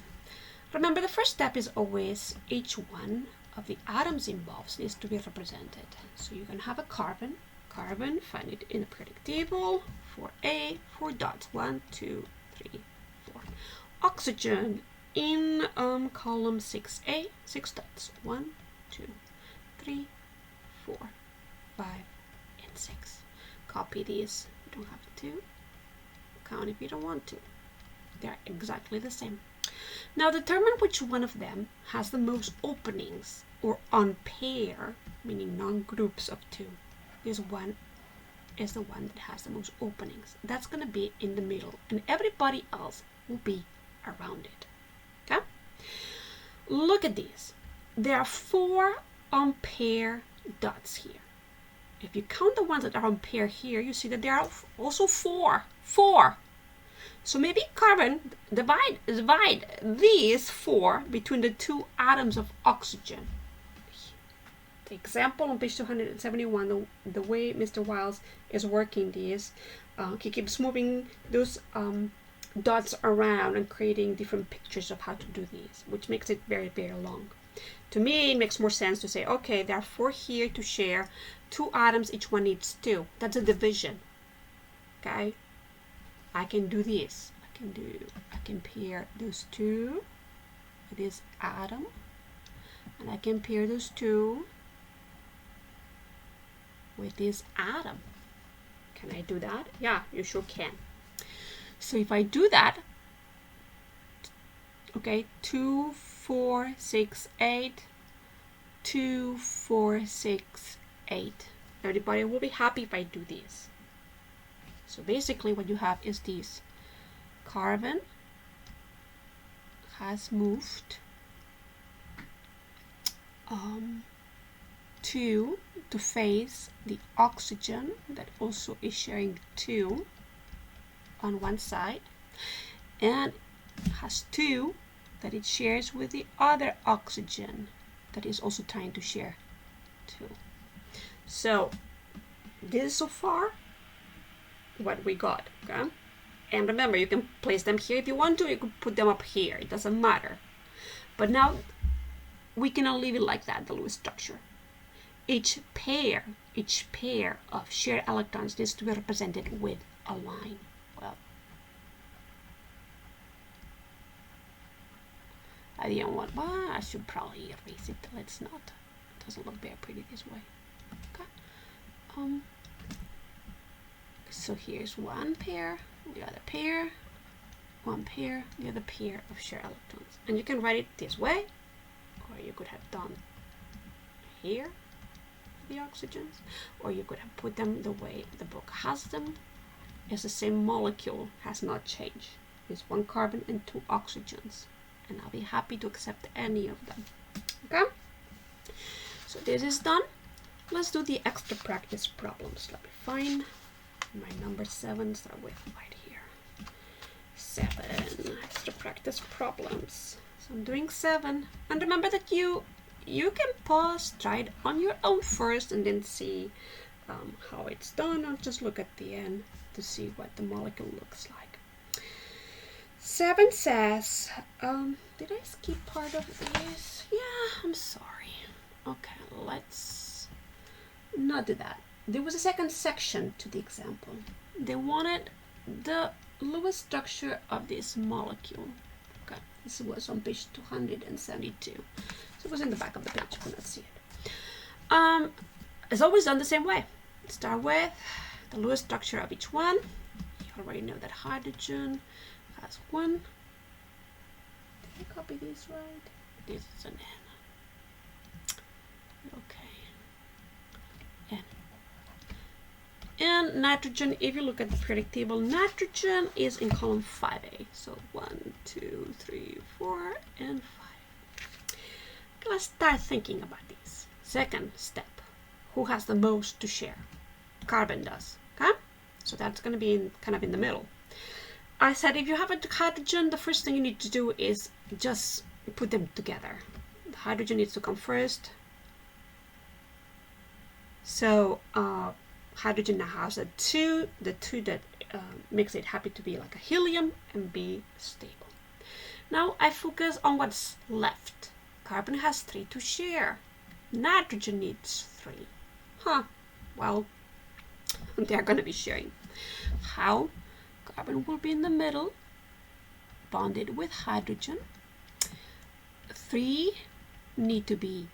Remember, the first step is always each one of the atoms involved needs to be represented. So you're going to have a carbon, find it in the periodic table, 4A, 4 dots, 1, 2, 3, 4. Oxygen in column 6A, 6 dots, 1, 2, 3, 4, 5, and 6. Copy these, you don't have to. Count if you don't want to. They're exactly the same. Now determine which one of them has the most openings, or on pair, meaning non-groups of 2. This one is the one that has the most openings. That's going to be in the middle, and everybody else will be around it. Okay? Look at these. There are 4 unpaired dots here. If you count the ones that are unpaired here, you see that there are also 4. 4. So maybe carbon divide these 4 between the 2 atoms of oxygen. The example on page 271, the way Mr. Wiles is working this, he keeps moving those dots around and creating different pictures of how to do these, which makes it very, very long. To me, it makes more sense to say, okay, there are 4 here to share 2 atoms, each one needs 2. That's a division. Okay? I can do this. I can pair those 2 with this atom, and I can pair those 2 with this atom. Can I do that? Yeah, you sure can. So if I do that, okay, 2, 4, 6, 8, 2, 4, 6, 8. Everybody will be happy if I do this. So basically what you have is this. Carbon has moved 2 to face the oxygen that also is sharing 2 on one side, and has 2 that it shares with the other oxygen that is also trying to share 2. So this is so far what we got. Okay, and remember, you can place them here if you want to. You could put them up here, it doesn't matter. But now we cannot leave it like that, the Lewis structure. Each pair of shear electrons needs to be represented with a line. Well, I didn't want, well, I should probably erase it. Let's not. It doesn't look very pretty this way. Okay. So here's one pair, the other pair, one pair, the other pair of shear electrons. And you can write it this way, or you could have done here the oxygens, or you could have put them the way the book has them. It's the same molecule, has not changed. It's 1 carbon and 2 oxygens, and I'll be happy to accept any of them. Okay, so this is done. Let's do the extra practice problems. Let me find my number 7, start with right here. 7 extra practice problems. So I'm doing 7, and remember that you can pause, try it on your own first, and then see how it's done, or just look at the end to see what the molecule looks like. 7 says, did I skip part of this? Yeah, I'm sorry. Okay, let's not do that. There was a second section to the example. They wanted the Lewis structure of this molecule. Okay, this was on page 272. So it was in the back of the page, you cannot see it. It's always done the same way. Start with the Lewis structure of each one. You already know that hydrogen has 1. Did I copy this right? This is an N. Okay. N. And nitrogen, if you look at the periodic table, nitrogen is in column 5A. So 1, 2, 3, 4, and 5. Okay, let's start thinking about these. Second step, who has the most to share? Carbon does. Okay, so that's going to be kind of in the middle. I said if you have a hydrogen, the first thing you need to do is just put them together. The hydrogen needs to come first. So hydrogen now has a 2, the 2 that makes it happy to be like a helium and be stable. Now I focus on what's left. Carbon has 3 to share. Nitrogen needs 3. Well, they're going to be sharing. How? Carbon will be in the middle, bonded with hydrogen. 3 need to be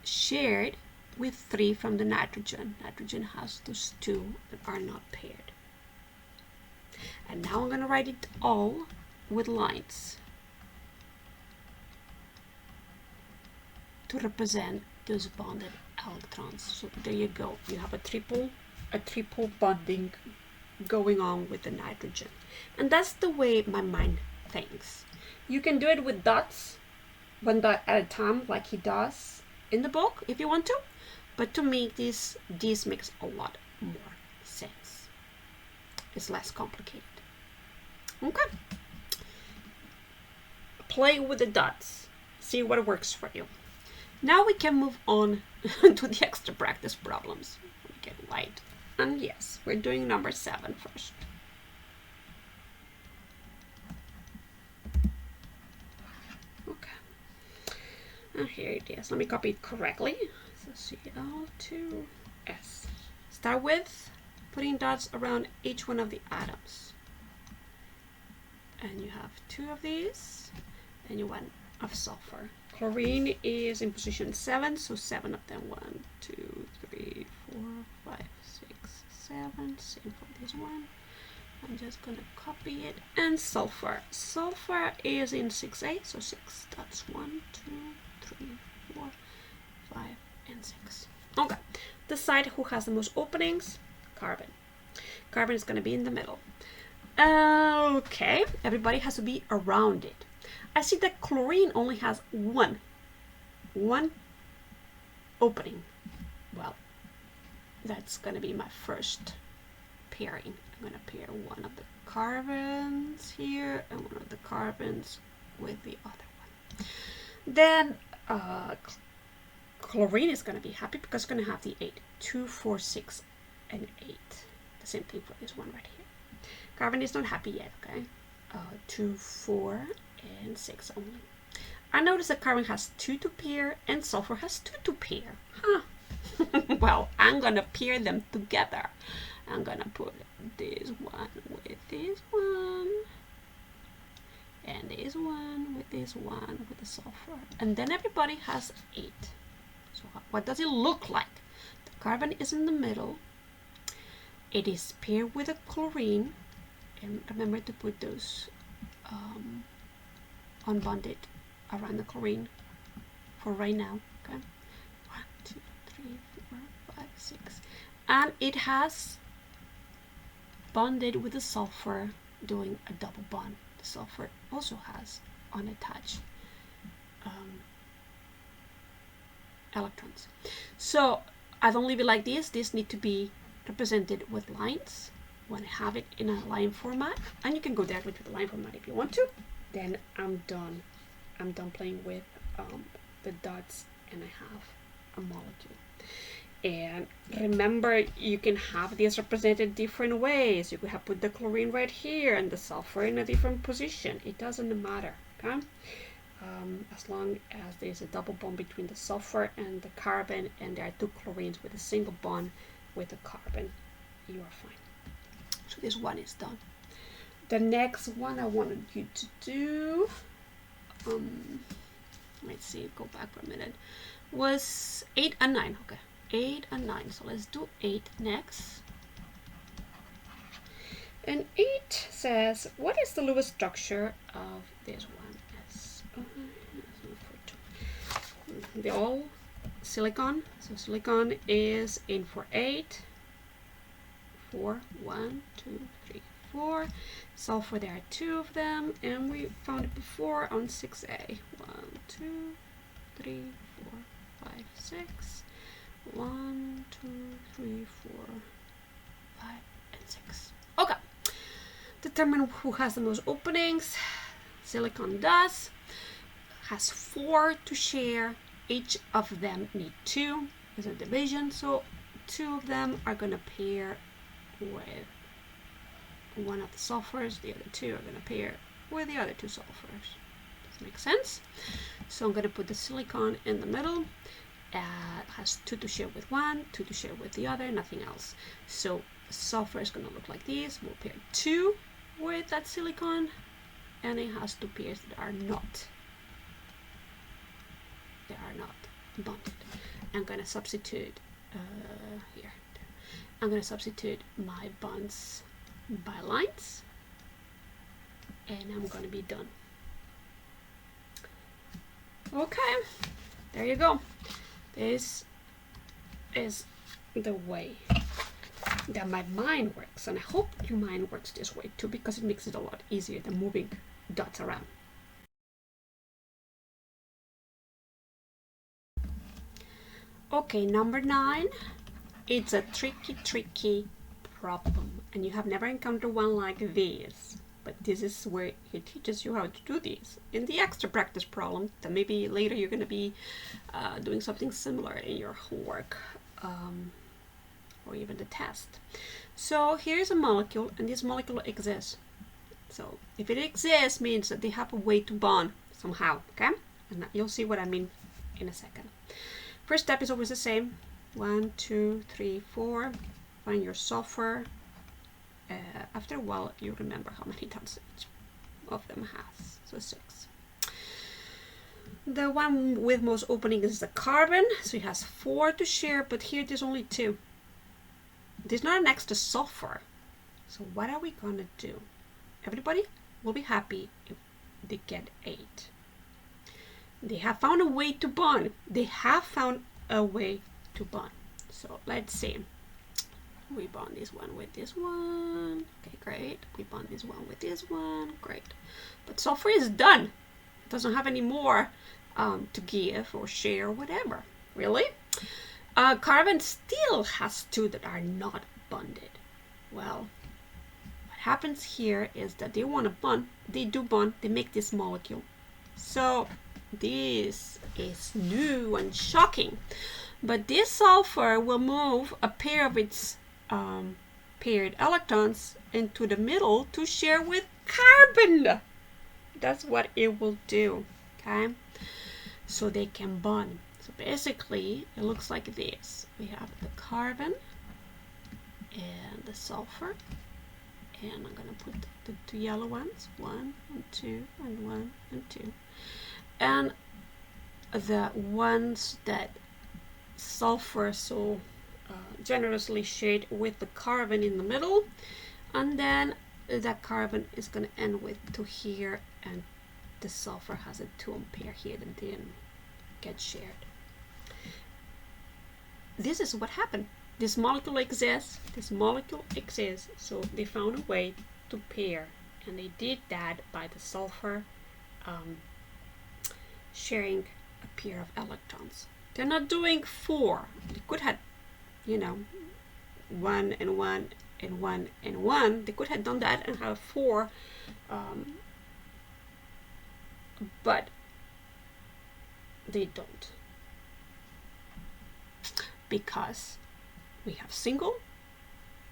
shared with 3 from the nitrogen. Nitrogen has those 2 that are not paired. And now I'm going to write it all with lines to represent those bonded electrons. So there you go. You have a triple bonding going on with the nitrogen. And that's the way my mind things. You can do it with dots, one dot at a time, like he does in the book, if you want to. But to me, this makes a lot more sense. It's less complicated. Okay. Play with the dots. See what works for you. Now we can move on to the extra practice problems. We get white. And yes, we're doing number 7 first. Okay. And here it is. Let me copy it correctly. So Cl2S. Start with putting dots around each one of the atoms. And you have 2 of these, and you 1 of sulfur. Chlorine is in position 7, so 7 of them. 1, 2, 3, 4, 5, 6, 7. Same for this one. I'm just gonna copy it. And sulfur. Sulfur is in 6A, so 6 dots. 1, 2, 3, 4, 5, and 6. Okay. Decide who has the most openings. Carbon. Carbon is gonna be in the middle. Okay, everybody has to be around it. I see that chlorine only has one opening. Well, that's going to be my first pairing. I'm going to pair one of the carbons here and one of the carbons with the other one. Then chlorine is going to be happy because it's going to have the 8. 2, 4, 6, and 8. The same thing for this one right here. Carbon is not happy yet, okay? 2, 4, and 6 only. I notice that carbon has 2 to pair and sulfur has 2 to pair. Huh. Well, I'm gonna pair them together. I'm gonna put this one with this one, and this one with this one with the sulfur. And then everybody has 8. So what does it look like? The carbon is in the middle. It is paired with a chlorine. And remember to put those unbonded around the chlorine for right now. Okay, 1, 2, 3, 4, 5, 6, and it has bonded with the sulfur, doing a double bond. The sulfur also has unattached electrons. So I don't leave it like this. This need to be represented with lines. Want to have it in a line format, and you can go directly to the line format if you want to. Then I'm done playing with the dots, and I have a molecule. And remember, you can have this represented different ways. You could have put the chlorine right here and the sulfur in a different position. It doesn't matter, okay? As long as there's a double bond between the sulfur and the carbon, and there are 2 chlorines with a single bond with the carbon, you are fine. So this one is done. The next one I wanted you to do, let's see, go back for a minute, was 8 and 9. Okay, 8 and 9. So let's do 8 next. And 8 says, what is the Lewis structure of this one? They're all silicon. So silicon is in for 8. 4, 1, 2, 3, 4. Sulfur, there are 2 of them, and we found it before on 6A. 1, 2, 3, 4, 5, 6. 1, 2, 3, 4, 5, and 6. Okay. Determine who has the most openings. Silicon does. Has 4 to share. Each of them need 2. It's a division, so 2 of them are going to pair with one of the sulfurs. The other 2 are going to pair with the other 2 sulfurs. Does that make sense? So I'm going to put the silicon in the middle. Has 2 to share with one, 2 to share with the other, nothing else. So sulfur is going to look like this. We'll pair 2 with that silicon, and it has 2 pairs that are not bonded. I'm going to substitute here. I'm going to substitute my bonds by lines, and I'm going to be done. Okay, there you go. This is the way that my mind works, and I hope your mind works this way too, because it makes it a lot easier than moving dots around. Okay, number 9. It's a tricky problem, and you have never encountered one like this. But this is where he teaches you how to do these in the extra practice problem that maybe later you're going to be doing something similar in your homework or even the test. So here's a molecule, and this molecule exists. So if it exists, means that they have a way to bond somehow, okay? And you'll see what I mean in a second. First step is always the same. 1, 2, 3, 4. Find your sulfur. After a while, you remember how many dots each of them has. So 6. The one with most openings is the carbon. So it has 4 to share, but here there's only 2. There's not an extra sulfur. So what are we going to do? Everybody will be happy if they get 8. They have found a way to bond. They have found a way to bond. So let's see. We bond this one with this one. Okay, great. We bond this one with this one. Great. But sulfur is done. It doesn't have any more to give or share or whatever. Really? Carbon still has 2 that are not bonded. Well, what happens here is that they want to bond. They do bond. They make this molecule. So this is new and shocking. But this sulfur will move a pair of its paired electrons into the middle to share with carbon. That's what it will do, okay? So they can bond. So basically, it looks like this. We have the carbon and the sulfur. And I'm going to put the 2 yellow ones. 1 and 2 and 1 and 2. And the ones that sulfur so generously shared with the carbon in the middle, and then that carbon is going to end with 2 here, and the sulfur has a 2 pair here that didn't get shared. This is what happened. This molecule exists. This molecule exists. So they found a way to pair, and they did that by the sulfur sharing a pair of electrons. They're not doing 4. They could have, 1 and 1 and 1 and 1. They could have done that and have 4, but they don't, because we have single,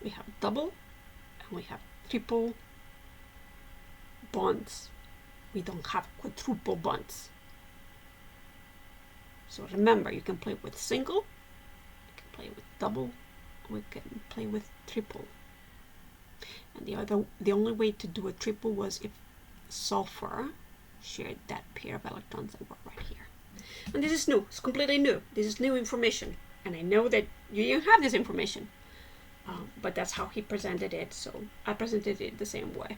we have double, and we have triple bonds. We don't have quadruple bonds. So remember, you can play with single, you can play with double, we can play with triple. And the only way to do a triple was if sulfur shared that pair of electrons that were right here. And this is new. It's completely new. This is new information. And I know that you didn't have this information. But that's how he presented it. So I presented it the same way.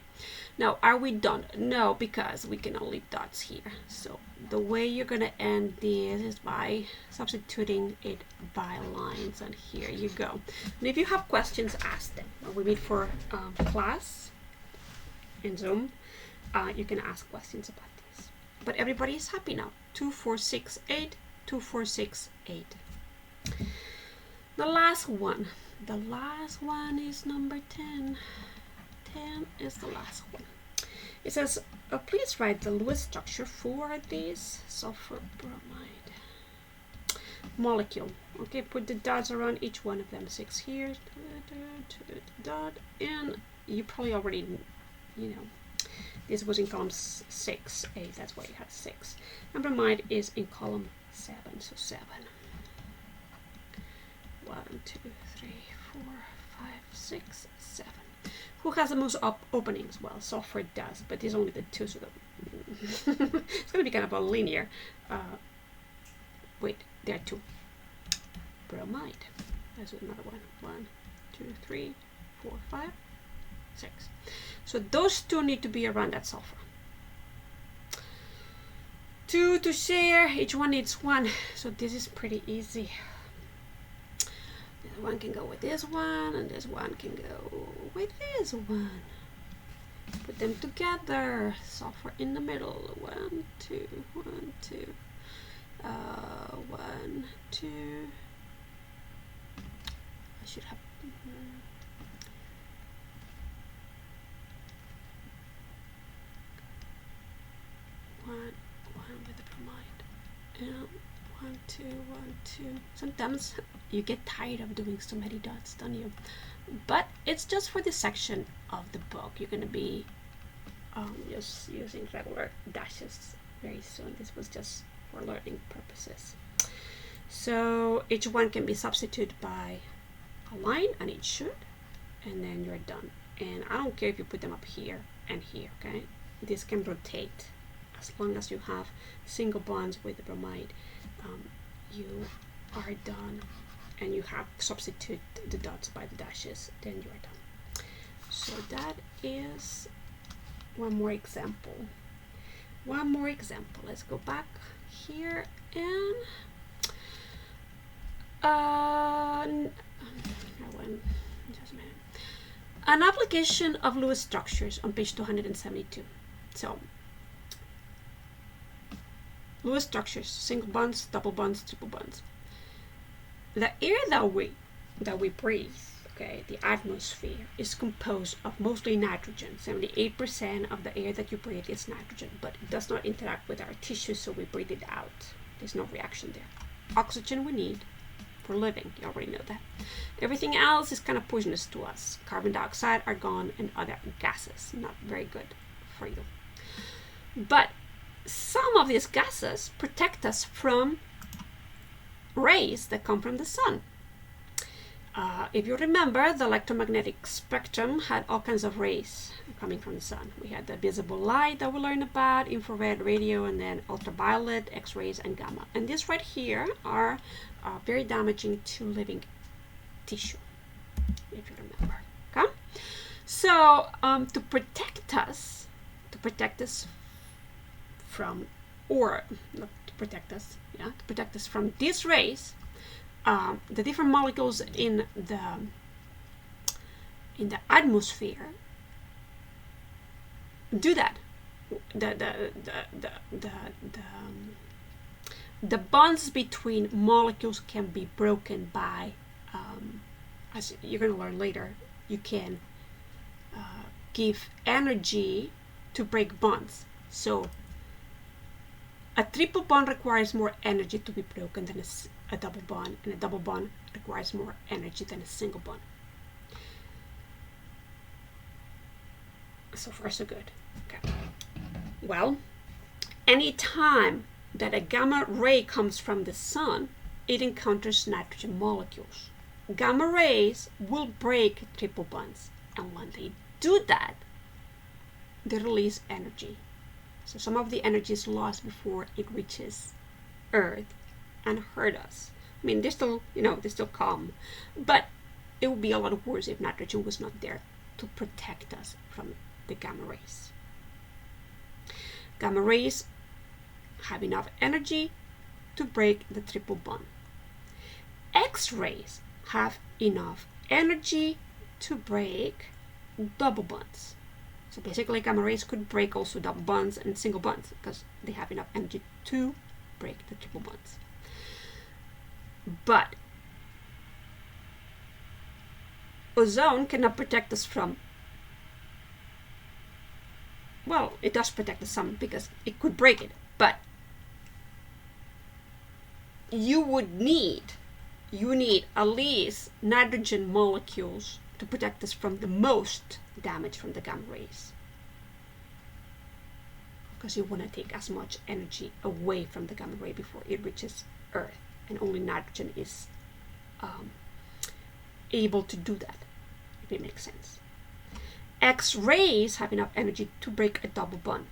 Now, are we done? No, because we can only dots here. So the way you're going to end this is by substituting it by lines. And here you go. And if you have questions, ask them. When we meet for class in Zoom, you can ask questions about this. But everybody is happy now. 2, 4, 6, 8, 2, 4, 6, 8. The last one. The last one is number 10. 10 is the last one. It says, please write the Lewis structure for this sulfur bromide molecule. Okay, put the dots around each one of them. 6 here, dot, and you probably already, this was in column 6, 8, that's why you have 6. And bromide is in column 7, so 7. 1, 2, 3, 4, 5, 6, 7. Who has the most openings? Well, sulfur does, but there's only the 2, so it's going to be kind of a linear. Wait, there are 2. Bromide. There's another one. 1, 2, 3, 4, 5, 6. So those 2 need to be around that sulfur. 2 to share. Each one needs 1. So this is pretty easy. One can go with this one, and this one can go with this one. Put them together. Sulfur in the middle. 1, 2, 1, 2. 1, 2. I should have. One with the bromide. And 1, 2, 1, 2. Sometimes you get tired of doing so many dots, don't you? But it's just for this section of the book. You're going to be just using regular dashes very soon. This was just for learning purposes. So each one can be substituted by a line, and it should, and then you're done. And I don't care if you put them up here and here, okay? This can rotate as long as you have single bonds with the bromide. You are done, and you have substitute the dots by the dashes, then you're done. So that is one more example. Let's go back here and an application of Lewis structures on page 272. So Lewis structures: single bonds, double bonds, triple bonds. The air that we breathe, okay, the atmosphere, is composed of mostly nitrogen. 78% of the air that you breathe is nitrogen, but it does not interact with our tissues, so we breathe it out. There's no reaction there. Oxygen we need for living, you already know that. Everything else is kind of poisonous to us. Carbon dioxide, argon, and other gases, not very good for you. But some of these gases protect us from rays that come from the sun. If you remember, the electromagnetic spectrum had all kinds of rays coming from the sun. We had the visible light that we learned about, infrared, radio, and then ultraviolet, X-rays, and gamma. And these right here are very damaging to living tissue, if you remember. Okay? So to protect us from, or not to protect us, yeah, to protect us from these rays, the different molecules in the atmosphere do that. The bonds between molecules can be broken by, as you're going to learn later, you can give energy to break bonds. So a triple bond requires more energy to be broken than a double bond, and a double bond requires more energy than a single bond. So far, so good. Okay. Well, anytime that a gamma ray comes from the sun, it encounters nitrogen molecules. Gamma rays will break triple bonds, and when they do that, they release energy. So some of the energy is lost before it reaches Earth and hurt us. I mean, they still come, but it would be a lot worse if nitrogen was not there to protect us from the gamma rays. Gamma rays have enough energy to break the triple bond. X-rays have enough energy to break double bonds. So basically, gamma rays could break also double bonds and single bonds because they have enough energy to break the triple bonds. But ozone cannot protect us from, well, it does protect us some because it could break it, but you need at least nitrogen molecules to protect us from the most damage from the gamma rays, because you want to take as much energy away from the gamma ray before it reaches Earth, and only nitrogen is able to do that, if it makes sense. X-rays have enough energy to break a double bond.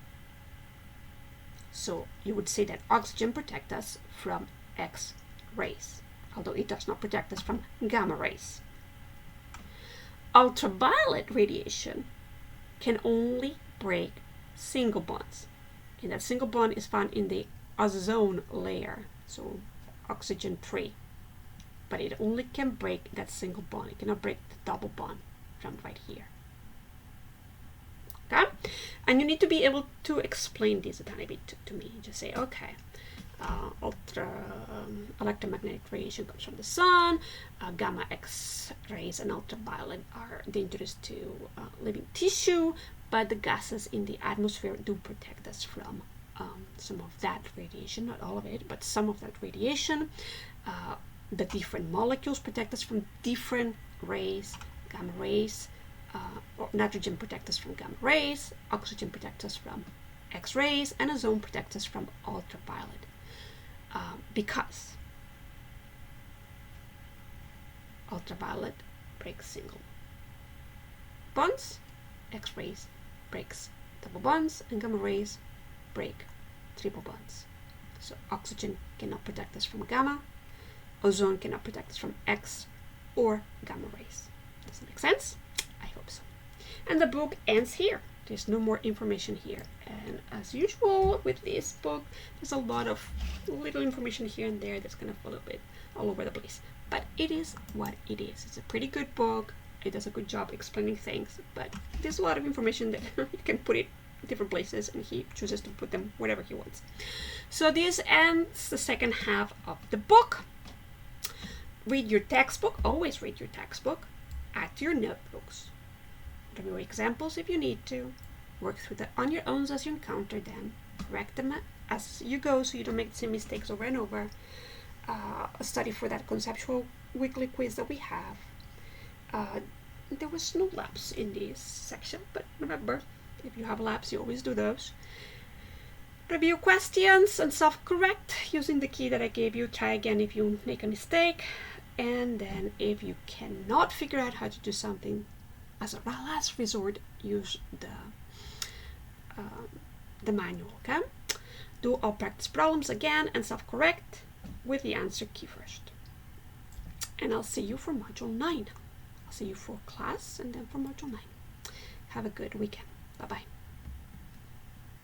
So you would say that oxygen protects us from X-rays, although it does not protect us from gamma rays. Ultraviolet radiation can only break single bonds, and that single bond is found in the ozone layer, so oxygen 3, but it only can break that single bond. It cannot break the double bond from right here. okay? And you need to be able to explain this a tiny bit to me. Just say, okay, electromagnetic radiation comes from the sun, gamma X rays and ultraviolet are dangerous to living tissue, but the gases in the atmosphere do protect us from some of that radiation, not all of it, but some of that radiation. The different molecules protect us from different rays, gamma rays, or nitrogen protects us from gamma rays, oxygen protects us from X-rays, and ozone protects us from ultraviolet. Because ultraviolet breaks single bonds, X-rays breaks double bonds, and gamma rays break triple bonds. So oxygen cannot protect us from gamma, ozone cannot protect us from X or gamma rays. Does that make sense? I hope so. And the book ends here. There's no more information here. And as usual with this book, there's a lot of little information here and there that's kind of a little bit all over the place. But it is what it is. It's a pretty good book. It does a good job explaining things, but there's a lot of information that you can put it in different places, and he chooses to put them wherever he wants. So this ends the second half of the book. Read your textbook. Always read your textbook. Add to your notebooks. Review examples if you need to. Work through them on your own as you encounter them. Correct them as you go so you don't make the same mistakes over and over. Study for that conceptual weekly quiz that we have. There was no labs in this section, but remember, if you have labs, you always do those. Review questions and self-correct using the key that I gave you. Try again if you make a mistake. And then if you cannot figure out how to do something, as a last resort, use the manual, okay? Do all practice problems again and self-correct with the answer key first. And I'll see you for Module 9. I'll see you for class and then for Module 9. Have a good weekend. Bye-bye.